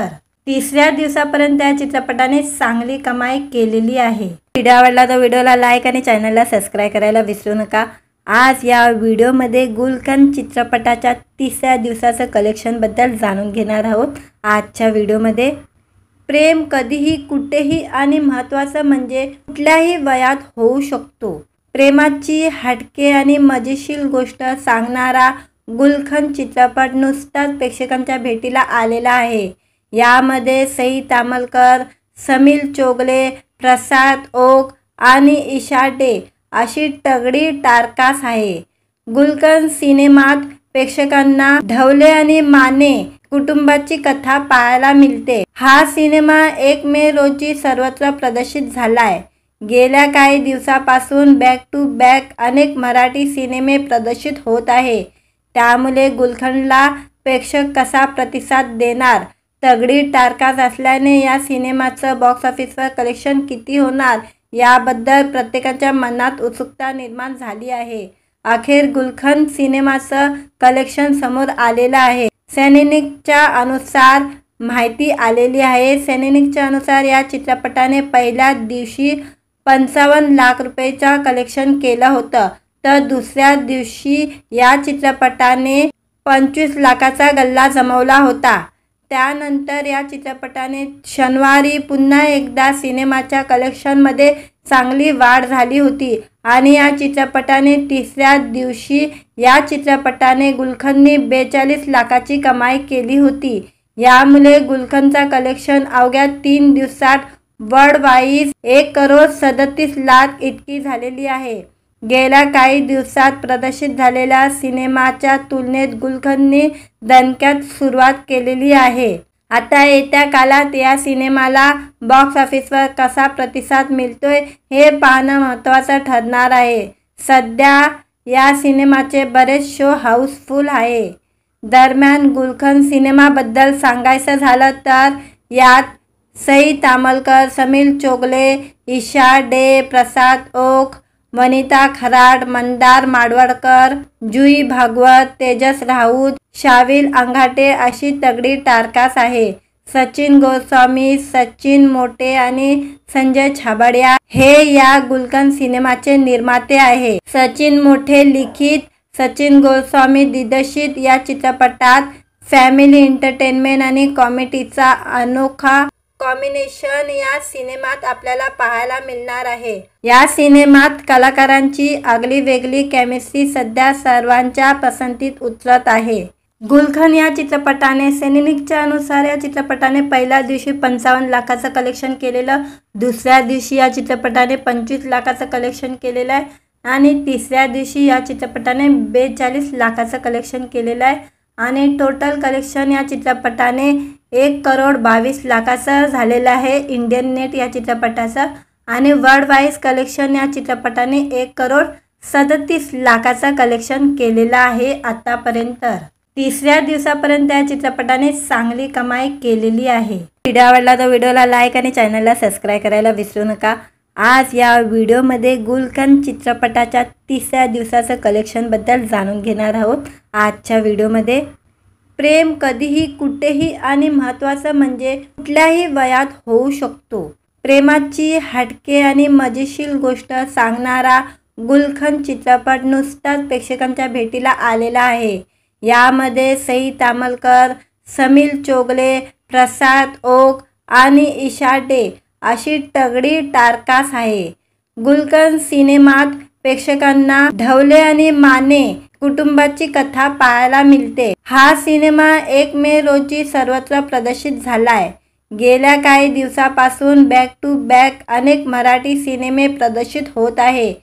तिसऱ्या दिवसापर्यंत या चित्रपटाने चांगली कमाई केलेली आहे। व्हिडिओ आवडला तर व्हिडिओला लाईक आणि चॅनलला सबस्क्राईब करायला विसरू नका। आज या व्हिडिओमध्ये गुलकंद चित्रपटाच्या 3ऱ्या दिवसाचं कलेक्शनबद्दल जाणून घेणार आहोत। आजच्या व्हिडिओमध्ये प्रेम कधीही कुठेही आणि महत्त्वाचं म्हणजे कुठल्याही वयात होऊ शकतो। प्रेमाची हटके आणि मजेशीर गोष्ट सांगणारा गुलकंद चित्रपट नुकताच प्रेक्षकांच्या भेटीला आलेला आहे। यामध्ये सई तामलकर, समीर चोगले, प्रसाद ओक आणि ईशा डे अशी तगडी टारकास आहे। गुलकंद सिनेमात प्रेक्षकांना ढवले आणि माने कुटुंबाची कथा पाहायला मिळते। हा सिनेमा 1 मे रोजी सर्वत्र प्रदर्शित झालाय। गेल्या काही दिवसापासून बॅक टू बॅक अनेक मराठी सिनेमे प्रदर्शित होत आहे। त्यामुळे गुलकंदला प्रेक्षक कसा प्रतिसाद देणार, तगडी टारकास असल्याने या सिनेमाचं बॉक्स ऑफिसवर कलेक्शन किती होणार याबद्दल प्रत्येकाच्या मनात उत्सुकता निर्माण झाली आहे। अखेर गुलकंद सिनेमाचं कलेक्शन समोर आलेलं आहे। सैनिकच्या अनुसार माहिती आलेली आहे। सैनिकच्या अनुसार या चित्रपटाने पहिल्या दिवशी 55 लाख रुपयाचा कलेक्शन केलं होतं, तर दुसऱ्या दिवशी या चित्रपटाने 25 लाखाचा गल्ला जमवला होता। त्यानंतर या चित्रपटाने शनिवारी पुन्हा एकदा सिनेमाच्या कलेक्शनमध्ये चांगली वाढ झाली होती आणि या चित्रपटाने 3ऱ्या दिवशी या चित्रपटाने गुलकंदने 42 लाखाची कमाई केली होती। यामुळे गुलकंदचा कलेक्शन अवघ्या 3 दिवसात वर्ल्ड वाईज 1,37,00,000 इतकी झालेली आहे। गेल्या काही दिवसात प्रदर्शित झालेल्या सिनेमाच्या तुलनेत गुलकंदने दणक्यात सुरुवात केलेली आहे। आता येत्या काळात या सिनेमाला बॉक्स ऑफिसवर कसा प्रतिसाद मिळतोय हे पाहणं महत्त्वाचं ठरणार आहे। सध्या या सिनेमाचे बरेच शो हाऊसफुल आहे। दरम्यान गुलकंद सिनेमाबद्दल सांगायचं झालं तर यात सई तामलकर, समीर चोगले, ईशा डे, प्रसाद ओक, वनिता खराड, मंदार माडवळकर, जुई भागवत, तेजस राऊत, शाविल अंगाटे अशी तगडी टारकास आहे। सचिन गोस्वामी, सचिन मोटे आणि संजय छाबड़िया हे या गुलकंद सिनेमाचे निर्माते आहे। सचिन मोटे लिखित, सचिन गोस्वामी दिग्दर्शित या चित्रपटात फॅमिली एंटरटेनमेंट आणि कॉमेडीचा अनोखा कॉम्बिनेशन या सिनेमात आपल्याला पाहायला मिळणार आहे। या सिनेमात कलाकारांची आगली वेगळी केमिस्ट्री सध्या सर्वांच्या पसंतीत उतरत आहे। गुलकंद या चित्रपटाने सैनिकच्या अनुसार या चित्रपटाने पहिल्या दिवशी 55 लाखाचं कलेक्शन केलेलं, दुसऱ्या दिवशी या चित्रपटाने 25 लाखाचं कलेक्शन केलेलं आहे आणि तिसऱ्या दिवशी या चित्रपटाने 42 लाखाचं कलेक्शन केलेलं आहे आणि टोटल कलेक्शन या चित्रपटाने 1,22,00,000 झालेलं आहे इंडियन नेट या चित्रपटाचं आणि वर्ल्ड वाईज कलेक्शन या चित्रपटाने 1,37,00,000 कलेक्शन केलेलं आहे आतापर्यंत। 3ऱ्या दिवसापर्यंत या चित्रपटाने चांगली कमाई केलेली आहे। व्हिडिओ आवडला तर व्हिडिओला लाईक आणि चॅनलला सबस्क्राईब करायला विसरू नका। आज या व्हिडिओमध्ये गुलकंद चित्रपटाच्या 3ऱ्या दिवसाचं कलेक्शनबद्दल जाणून घेणार आहोत। आजच्या व्हिडिओमध्ये प्रेम कधीही कुठेही आणि महत्त्वाचं म्हणजे कुठल्याही वयात होऊ शकतो। प्रेमाची हटके आणि मजेशीर गोष्ट सांगणारा गुलकंद चित्रपट नुकताच प्रेक्षकांच्या भेटीला आलेला आहे। यामध्ये सई तामलकर, समीर चोगले, प्रसाद ओक आणि ईशा डे अशी तगडी टारकास आहे। गुलकंद सिनेमात प्रेक्षकांना ढवले आणि माने कुटुंबाची कथा पाहायला मिळते। हा सिनेमा 1 मे रोजी सर्वत्र प्रदर्शित झालाय। गेल्या काही दिवसापासून बॅक टू बॅक अनेक मराठी सिनेमे प्रदर्शित होत आहे।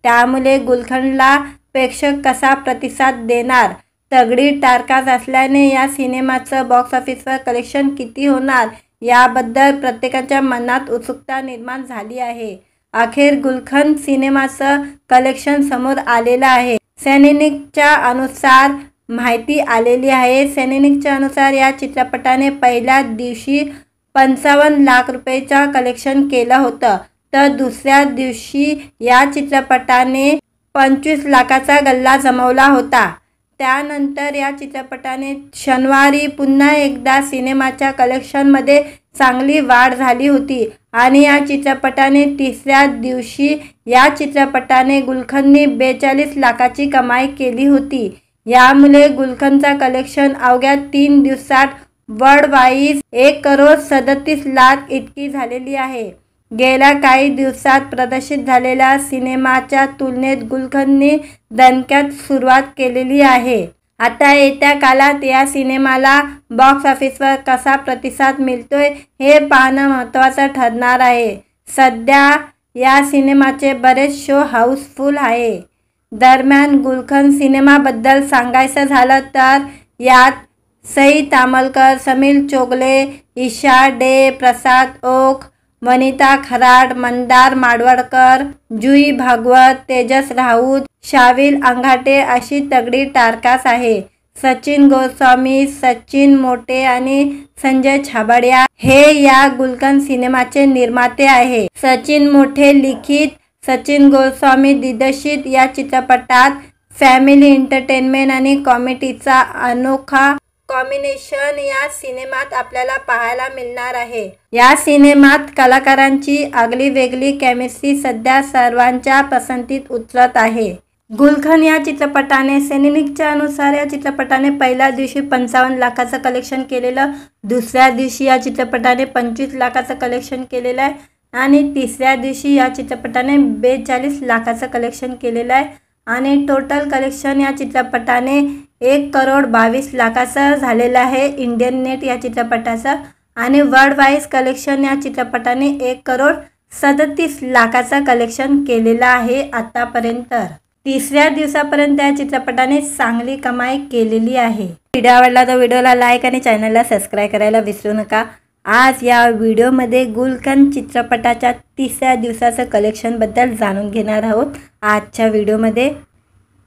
त्यामुळे गुलकंदला प्रेक्षक कसा प्रतिसाद देणार, तगडी टारकास असल्याने या सिनेमाचं बॉक्स ऑफिसवर कलेक्शन किती होणार याबद्दल प्रत्येकाच्या मनात उत्सुकता निर्माण झाली आहे। अखेर गुलकंद सिनेमाचं कलेक्शन समोर आलेलं आहे। सैनिकच्या अनुसार माहिती आलेली आहे। सैनिकच्या अनुसार या चित्रपटाने पहिल्या दिवशी 55 लाख रुपयाचा कलेक्शन केलं होतं, तर दुसऱ्या दिवशी या चित्रपटाने 25 लाखाचा गल्ला जमवला होता। त्यानंतर या चित्रपटाने शनिवारी पुन्हा एकदा सिनेमाच्या कलेक्शनमध्ये चांगली वाढ झाली होती आणि या चित्रपटाने तिसऱ्या दिवशी या चित्रपटाने गुलखंदनी 42 लाखाची कमाई केली होती। यामुळे गुलखंदचा कलेक्शन अवघ्या 3 दिवसात वर्ल्ड वाईज 1,37,00,000 इतकी झालेली आहे। गेल्या काही दिवसात प्रदर्शित झालेल्या सिनेमाच्या तुलनेत गुलखंदनी दणक्यात सुरुवात केलेली आहे। आता येत्या काळात या सिनेमाला बॉक्स ऑफिसवर कसा प्रतिसाद मिळतोय हे पाहणं महत्त्वाचं ठरणार आहे। सध्या या सिनेमाचे बरेच शो हाऊसफुल आहे। दरम्यान गुलखंद सिनेमाबद्दल सांगायचं झालं तर यात सई तामलकर, समीर चोगले, ईशा डे, प्रसाद ओक, वनिता खराड, मंदार माडवळकर, जुई भागवत, तेजस राऊत, शाविल अंगाटे अशी तगडी टारकास आहे। सचिन गोस्वामी, सचिन मोटे आणि संजय छाबड़िया हे या गुलखंद सिनेमाचे निर्माते आहे। सचिन मोटे लिखित, सचिन गोस्वामी दिग्दर्शित या चित्रपटात फॅमिली एंटरटेनमेंट आणि कॉमेडीचा अनोखा कॉम्बिनेशन या सिनेमात आपल्याला पाहायला मिळणार आहे। या सिनेमात कलाकारांची आगली वेगळी केमिस्ट्री सध्या सर्वांच्या पसंतीत उतरत आहे। गुलखंद या चित्रपटाने सैनिकच्या अनुसार या चित्रपटाने पहिल्या दिवशी 55 लाखाचं कलेक्शन केलेलं, दुसऱ्या दिवशी या चित्रपटाने 25 लाखाचं कलेक्शन केलेलं आहे आणि तिसऱ्या दिवशी या चित्रपटाने 42 लाखाचं कलेक्शन केलेलं आहे आणि टोटल कलेक्शन या चित्रपटाने 1,22,00,000 झालेलं आहे इंडियन नेट या चित्रपटाचं आणि वर्ल्ड वाईज कलेक्शन या चित्रपटाने 1,37,00,000 कलेक्शन केलेलं आहे आतापर्यंत। तिसऱ्या दिवसापर्यंत या चित्रपटाने चांगली कमाई केलेली आहे। व्हिडिओ आवडला तर व्हिडिओला लाईक आणि चॅनलला सबस्क्राईब करायला विसरू नका। आज या व्हिडिओमध्ये गुलखंद चित्रपटाच्या तिसऱ्या दिवसाचं कलेक्शनबद्दल जाणून घेणार आहोत। आजच्या व्हिडिओमध्ये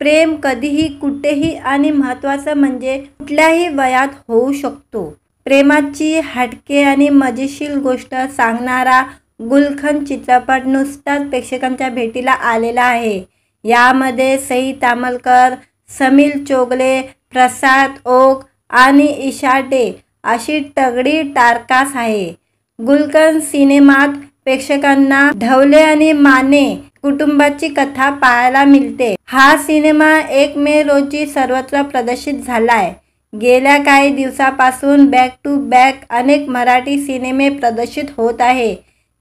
प्रेम कधीही कुठेही आणि महत्त्वाचं म्हणजे कुठल्याही वयात होऊ शकतो। प्रेमाची हटके आणि मजेशीर गोष्ट सांगणारा गुलखंद चित्रपट नुसताच प्रेक्षकांच्या भेटीला आलेला आहे। यामध्ये सई तामलकर, समीर चोगले, प्रसाद ओक आणि ईशा डे अशी तगडी टारकास आहे। गुलखंद सिनेमात प्रेक्षकांना ढवले आणि माने कुटुंबाची कथा पाहायला मिळते। हा सिनेमा 1 मे रोजी सर्वत्र प्रदर्शित झालाय। गेल्या काही दिवसापासून बॅक टू बॅक अनेक मराठी सिनेमे प्रदर्शित होत आहे।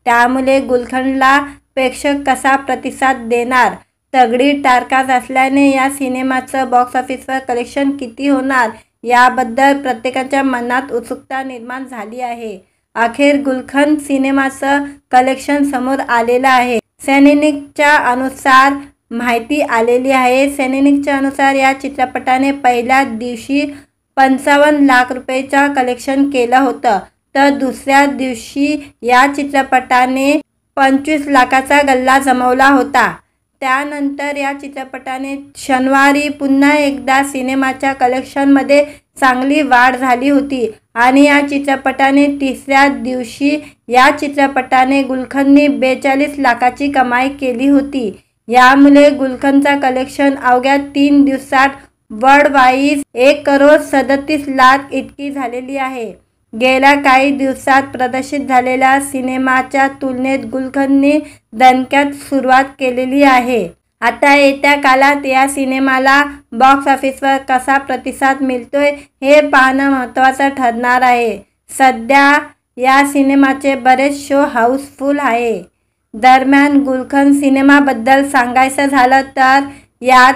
त्यामुळे गुलखंदला प्रेक्षक कसा प्रतिसाद देणार, तगडी टारकास असल्याने या सिनेमाचं बॉक्स ऑफिसवर कलेक्शन किती होणार याबद्दल प्रत्येकाच्या मनात उत्सुकता निर्माण झाली आहे। अखेर गुलखंद सिनेमाचं कलेक्शन समोर आलेलं आहे। सैनिकच्या अनुसार माहिती आलेली आहे। सैनिकच्या अनुसार या चित्रपटाने पहिल्या दिवशी 55 लाख रुपयाचा कलेक्शन केलं होतं, तर दुसऱ्या दिवशी या चित्रपटाने 25 लाखाचा गल्ला जमवला होता। त्यानंतर या चित्रपटाने शनिवारी पुन्हा एकदा सिनेमाच्या कलेक्शनमध्ये चांगली वाढ झाली होती आणि या चित्रपटाने तिसऱ्या दिवशी या चित्रपटाने गुलखंदनी 42 लाखाची कमाई केली होती। यामुळे गुलखंदचा कलेक्शन अवघ्या 3 दिवसात वर्ल्ड वाईज 1,37,00,000 इतकी झालेली आहे। गेल्या काही दिवसात प्रदर्शित झालेल्या सिनेमाच्या तुलनेत गुलखंदनी दणक्यात सुरुवात केलेली आहे। आता येत्या काळात या सिनेमाला बॉक्स ऑफिसवर कसा प्रतिसाद मिळतोय हे पाहणं महत्त्वाचं ठरणार आहे। सध्या या सिनेमाचे बरेच शो हाऊसफुल आहे। दरम्यान गुलखंद सिनेमाबद्दल सांगायचं झालं तर यात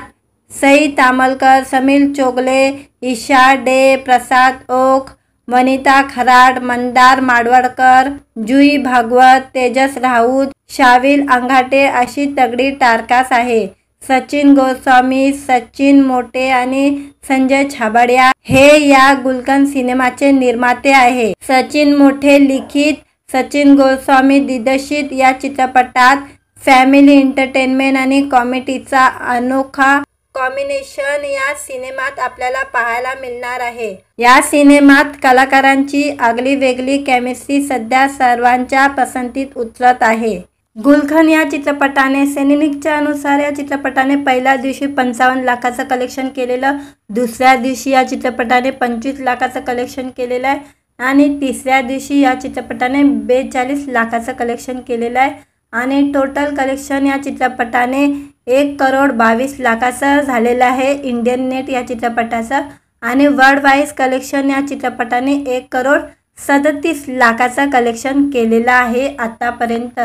सई तामलकर, समीर चोगले, ईशा डे, प्रसाद ओक, वनिता खराड, मंदार माडवळकर, जुई भागवत, तेजस राऊत, शाविल अंगाटे अशी तगडी टारकास आहे। सचिन गोस्वामी, सचिन मोटे आणि संजय छाबड़िया हे या गुलखंद सिनेमाचे निर्माते आहे। सचिन मोटे लिखित, सचिन गोस्वामी दिग्दर्शित या चित्रपटात फॅमिली एंटरटेनमेंट आणि कॉमेडीचा अनोखा कॉम्बिनेशन या सिनेमात आपल्याला पाहायला मिळणार आहे। या सिनेमात कलाकारांची आगली वेगळी केमिस्ट्री सध्या सर्वांच्या पसंतीत उतरत आहे। गुलखंद या चित्रपटाने सैनिकच्या अनुसार या चित्रपटाने पहिल्या दिवशी 55 लाखाचं कलेक्शन केलेलं, दुसऱ्या दिवशी या चित्रपटाने 25 लाखाचं कलेक्शन केलेलं आहे आणि तिसऱ्या दिवशी या चित्रपटाने 42 लाखाचं कलेक्शन केलेलं आहे आणि टोटल कलेक्शन या चित्रपटाने 1,22 लाखाचं झालेलं आहे इंडियन नेट या चित्रपटाचं आणि वर्ल्ड वाईज कलेक्शन या चित्रपटाने 1,37 लाखाचं कलेक्शन केलेलं आहे आतापर्यंत।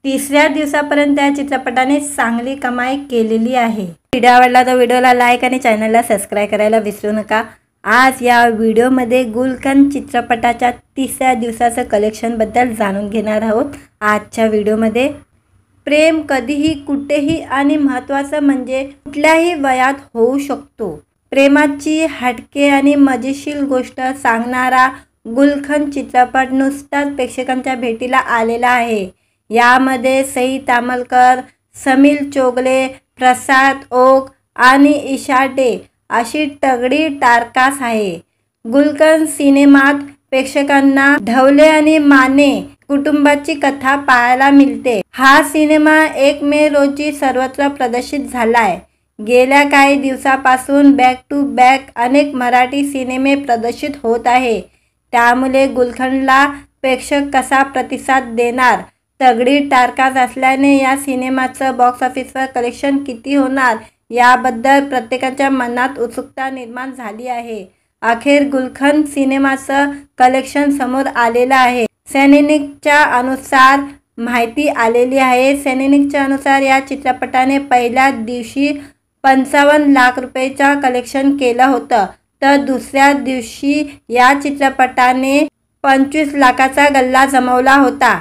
तिसऱ्या दिवसापर्यंत या चित्रपटाने चांगली कमाई केलेली आहे। व्हिडिओ आवडला तर व्हिडिओला लाईक आणि चॅनलला सबस्क्राईब करायला विसरू नका। आज या व्हिडिओमध्ये गुलकंद चित्रपटाच्या तिसऱ्या दिवसाचं कलेक्शनबद्दल जाणून घेणार आहोत। आजच्या व्हिडिओमध्ये प्रेम कधीही कुठेही आणि महत्त्वाचं म्हणजे कुठल्याही वयात होऊ शकतो। प्रेमाची हटके आणि मजेशीर गोष्ट सांगणारा गुलकंद चित्रपट नुकताच प्रेक्षकांच्या भेटीला आलेला आहे। यामध्ये सई तामलकर, समीर चोगले, प्रसाद ओक आणि ईशा डे अशी तगडी टारकास आहे। गुलकंद सिनेमात प्रेक्षकांना ढवले आणि माने कुटुंबाची कथा पाहायला मिळते। हा सिनेमा 1 मे रोजी सर्वत्र प्रदर्शित झालाय। गेल्या काही दिवसापासून बॅक टू बॅक अनेक मराठी सिनेमे प्रदर्शित होत आहे। त्यामुळे गुलकंदला प्रेक्षक कसा प्रतिसाद देणार, तगडी टारकास असल्याने या सिनेमाचं बॉक्स ऑफिसवर कलेक्शन किती होणार याबद्दल प्रत्येकाच्या मनात उत्सुकता निर्माण झाली आहे। अखेर गुलकंद सिनेमाचं कलेक्शन समोर आलेलं आहे। सैनिकच्या अनुसार माहिती आलेली आहे। सैनिकच्या अनुसार या चित्रपटाने पहिल्या दिवशी 55 लाख रुपयाचा कलेक्शन केलं होतं, तर दुसऱ्या दिवशी या चित्रपटाने 25 लाखाचा गल्ला जमवला होता।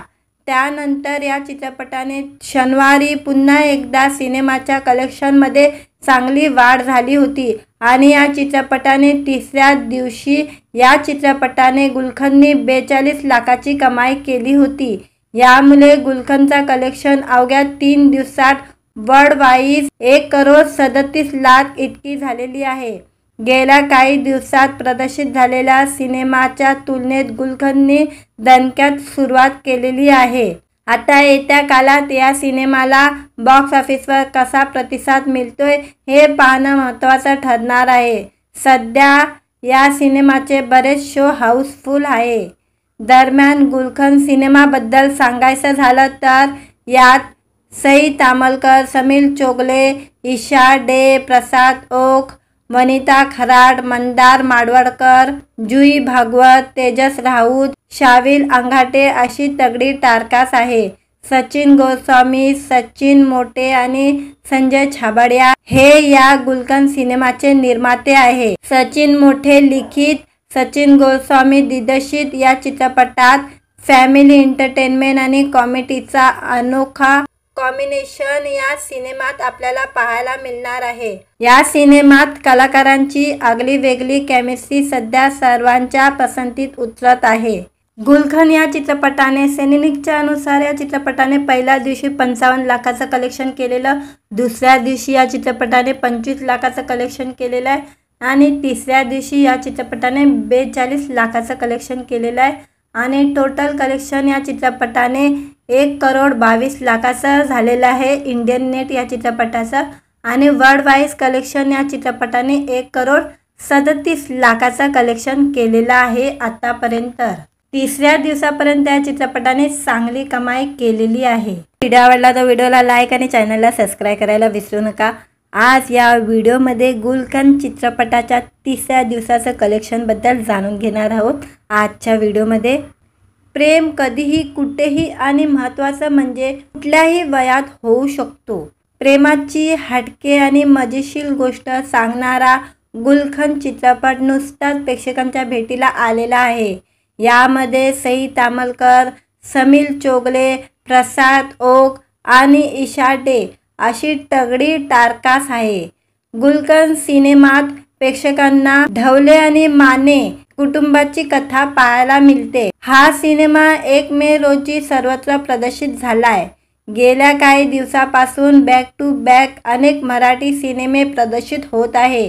त्यानंतर या चित्रपटाने शनिवारी पुन्हा एकदा सिनेमाच्या कलेक्शनमध्ये चांगली वाढ झाली होती आणि या चित्रपटाने तिसऱ्या दिवशी या चित्रपटाने गुलकंदने 42 लाखाची कमाई केली होती। यामुळे गुलकंदचा कलेक्शन अवघ्या 3 दिवसात वर्ल्ड वाईज 1,37 लाख इतकी झालेली आहे। गेल्या काही दिवसात प्रदर्शित झालेल्या सिनेमाच्या तुलनेत गुलकंदने दणक्यात सुरुवात केलेली आहे। आता येत्या काळात या सिनेमाला बॉक्स ऑफिसवर कसा प्रतिसाद मिळतोय हे पाहणं महत्त्वाचं ठरणार आहे। सध्या या सिनेमाचे बरेच शो हाऊसफुल आहे। दरम्यान गुलकंद सिनेमाबद्दल सांगायचं झालं तर यात सई तामलकर, समीर चोगले, ईशा डे, प्रसाद ओक, वनिता खराड, मंदार माडवळकर, जुई भागवत, तेजस राऊत, शाविल अंगाटे अशी तगडी टारकास आहे। सचिन गोस्वामी, सचिन मोटे आणि संजय छाबड़िया हे या गुलकंद सिनेमाचे निर्माते आहे। सचिन मोटे लिखित, सचिन गोस्वामी दिग्दर्शित या चित्रपटात फॅमिली एंटरटेनमेंट आणि कॉमेडीचा अनोखा कॉम्बिनेशन या सिनेमात आपल्याला पाहायला मिळणार आहे। या सिनेमात कलाकारांची आगली वेगळी केमिस्ट्री सध्या सर्वांच्या पसंतीत उतरत आहे। गुलकंद या चित्रपटाने सैनिकच्या अनुसार या चित्रपटाने पहिल्या दिवशी 55 लाखाचं कलेक्शन केलेलं, दुसऱ्या दिवशी या चित्रपटाने 25 लाखाचं कलेक्शन केलेलं आहे आणि तिसऱ्या दिवशी या चित्रपटाने 42 लाखाचं कलेक्शन केलेलं आहे आणि टोटल कलेक्शन या चित्रपटाने 1,22 लाखाचं झालेलं आहे इंडियन नेट या चित्रपटाचं आणि वर्ल्ड वाईज कलेक्शन या चित्रपटाने 1,37 लाखाचं कलेक्शन केलेलं आहे आतापर्यंत। तिसऱ्या दिवसापर्यंत या चित्रपटाने चांगली कमाई केलेली आहे। व्हिडिओ आवडला तर व्हिडिओला लाईक आणि चॅनलला सबस्क्राईब करायला विसरू नका। आज या व्हिडिओमध्ये गुलकंद चित्रपटाच्या तिसऱ्या दिवसाचं कलेक्शनबद्दल जाणून घेणार आहोत। आजच्या व्हिडिओमध्ये प्रेम कधीही कुठेही आणि महत्त्वाचं म्हणजे कुठल्याही वयात होऊ शकतो। प्रेमाची हटके आणि मजेशीर गोष्ट सांगणारा गुलकंद चित्रपट नुकताच प्रेक्षकांच्या भेटीला आलेला आहे। यामध्ये सई तामलकर, समीर चोगले, प्रसाद ओक आणि ईशा डे अशी तगडी टारकास आहे। गुलकंद सिनेमात प्रेक्षकांना ढवले आणि माने कुटुंबाची कथा पाहायला मिळते। हा सिनेमा 1 मे रोजी सर्वत्र प्रदर्शित झालाय। गेल्या काही दिवसापासून बॅक टू बॅक अनेक मराठी सिनेमे प्रदर्शित होत आहे।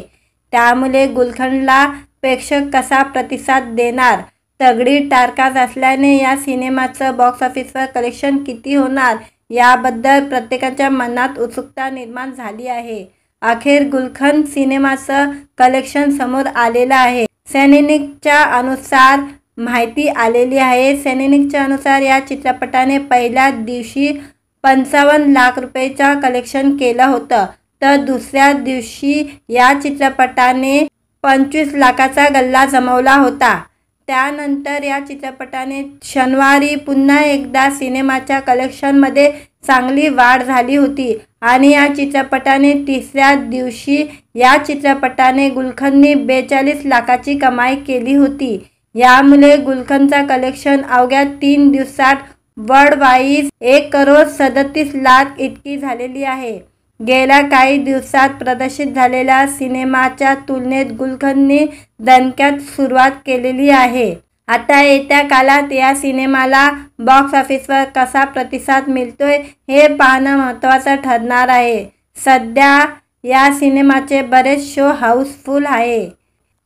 त्यामुळे गुलकंदला प्रेक्षक कसा प्रतिसाद देणार, तगडी टारकास असल्याने या सिनेमाचं बॉक्स ऑफिसवर कलेक्शन किती होणार याबद्दल प्रत्येकाच्या मनात उत्सुकता निर्माण झाली आहे। अखेर गुलकंद सिनेमाचं कलेक्शन समोर आलेलं आहे। सैनिकच्या अनुसार माहिती आलेली आहे। सैनिकच्या अनुसार या चित्रपटाने पहिल्या दिवशी 55 लाख रुपयेचा कलेक्शन केलं होतं, तर दुसऱ्या दिवशी या चित्रपटाने 25 लाखाचा गल्ला जमवला होता। त्यानंतर या चित्रपटाने शनिवारी पुन्हा एकदा सिनेमाच्या कलेक्शनमध्ये चांगली वाढ झाली होती आणि या चित्रपटाने तिसऱ्या दिवशी या चित्रपटाने गुलखंदनी 42 लाखाची कमाई केली होती। यामुळे गुलखंदचा कलेक्शन अवघ्या 3 दिवसात वर्ल्ड वाईज 1,37,00,000 इतकी झालेली आहे। गेल्या काही दिवसात प्रदर्शित झालेल्या सिनेमाच्या तुलनेत गुलखंदने दणक्यात सुरुवात केलेली आहे। आता येत्या काळात या सिनेमाला बॉक्स ऑफिसवर कसा प्रतिसाद मिळतोय हे पाहणं महत्त्वाचं ठरणार आहे। सध्या या सिनेमाचे बरेच शो हाऊसफुल आहे।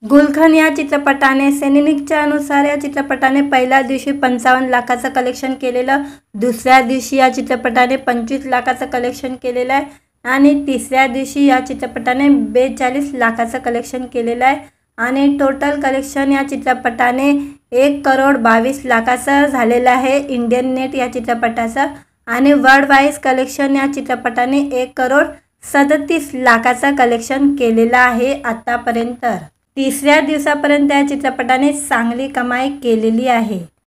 गुलखंद या चित्रपटाने सैनिकच्या अनुसार या चित्रपटाने पहिल्या दिवशी 55 लाखाचं कलेक्शन केलेलं, दुसऱ्या दिवशी या चित्रपटाने 25 लाखाचं कलेक्शन केलेलं आहे आणि तिसऱ्या दिवशी या चित्रपटाने 42 लाखाचं कलेक्शन केलेलं आहे आणि टोटल कलेक्शन या चित्रपटाने 1,22,00,000 झालेलं आहे इंडियन नेट या चित्रपटाचं आणि वर्ल्ड वाईज कलेक्शन या चित्रपटाने 1,37,00,000 कलेक्शन केलेलं आहे आतापर्यंत। तिसऱ्या दिवसापर्यंत या चित्रपटाने चांगली कमाई केलेली आहे।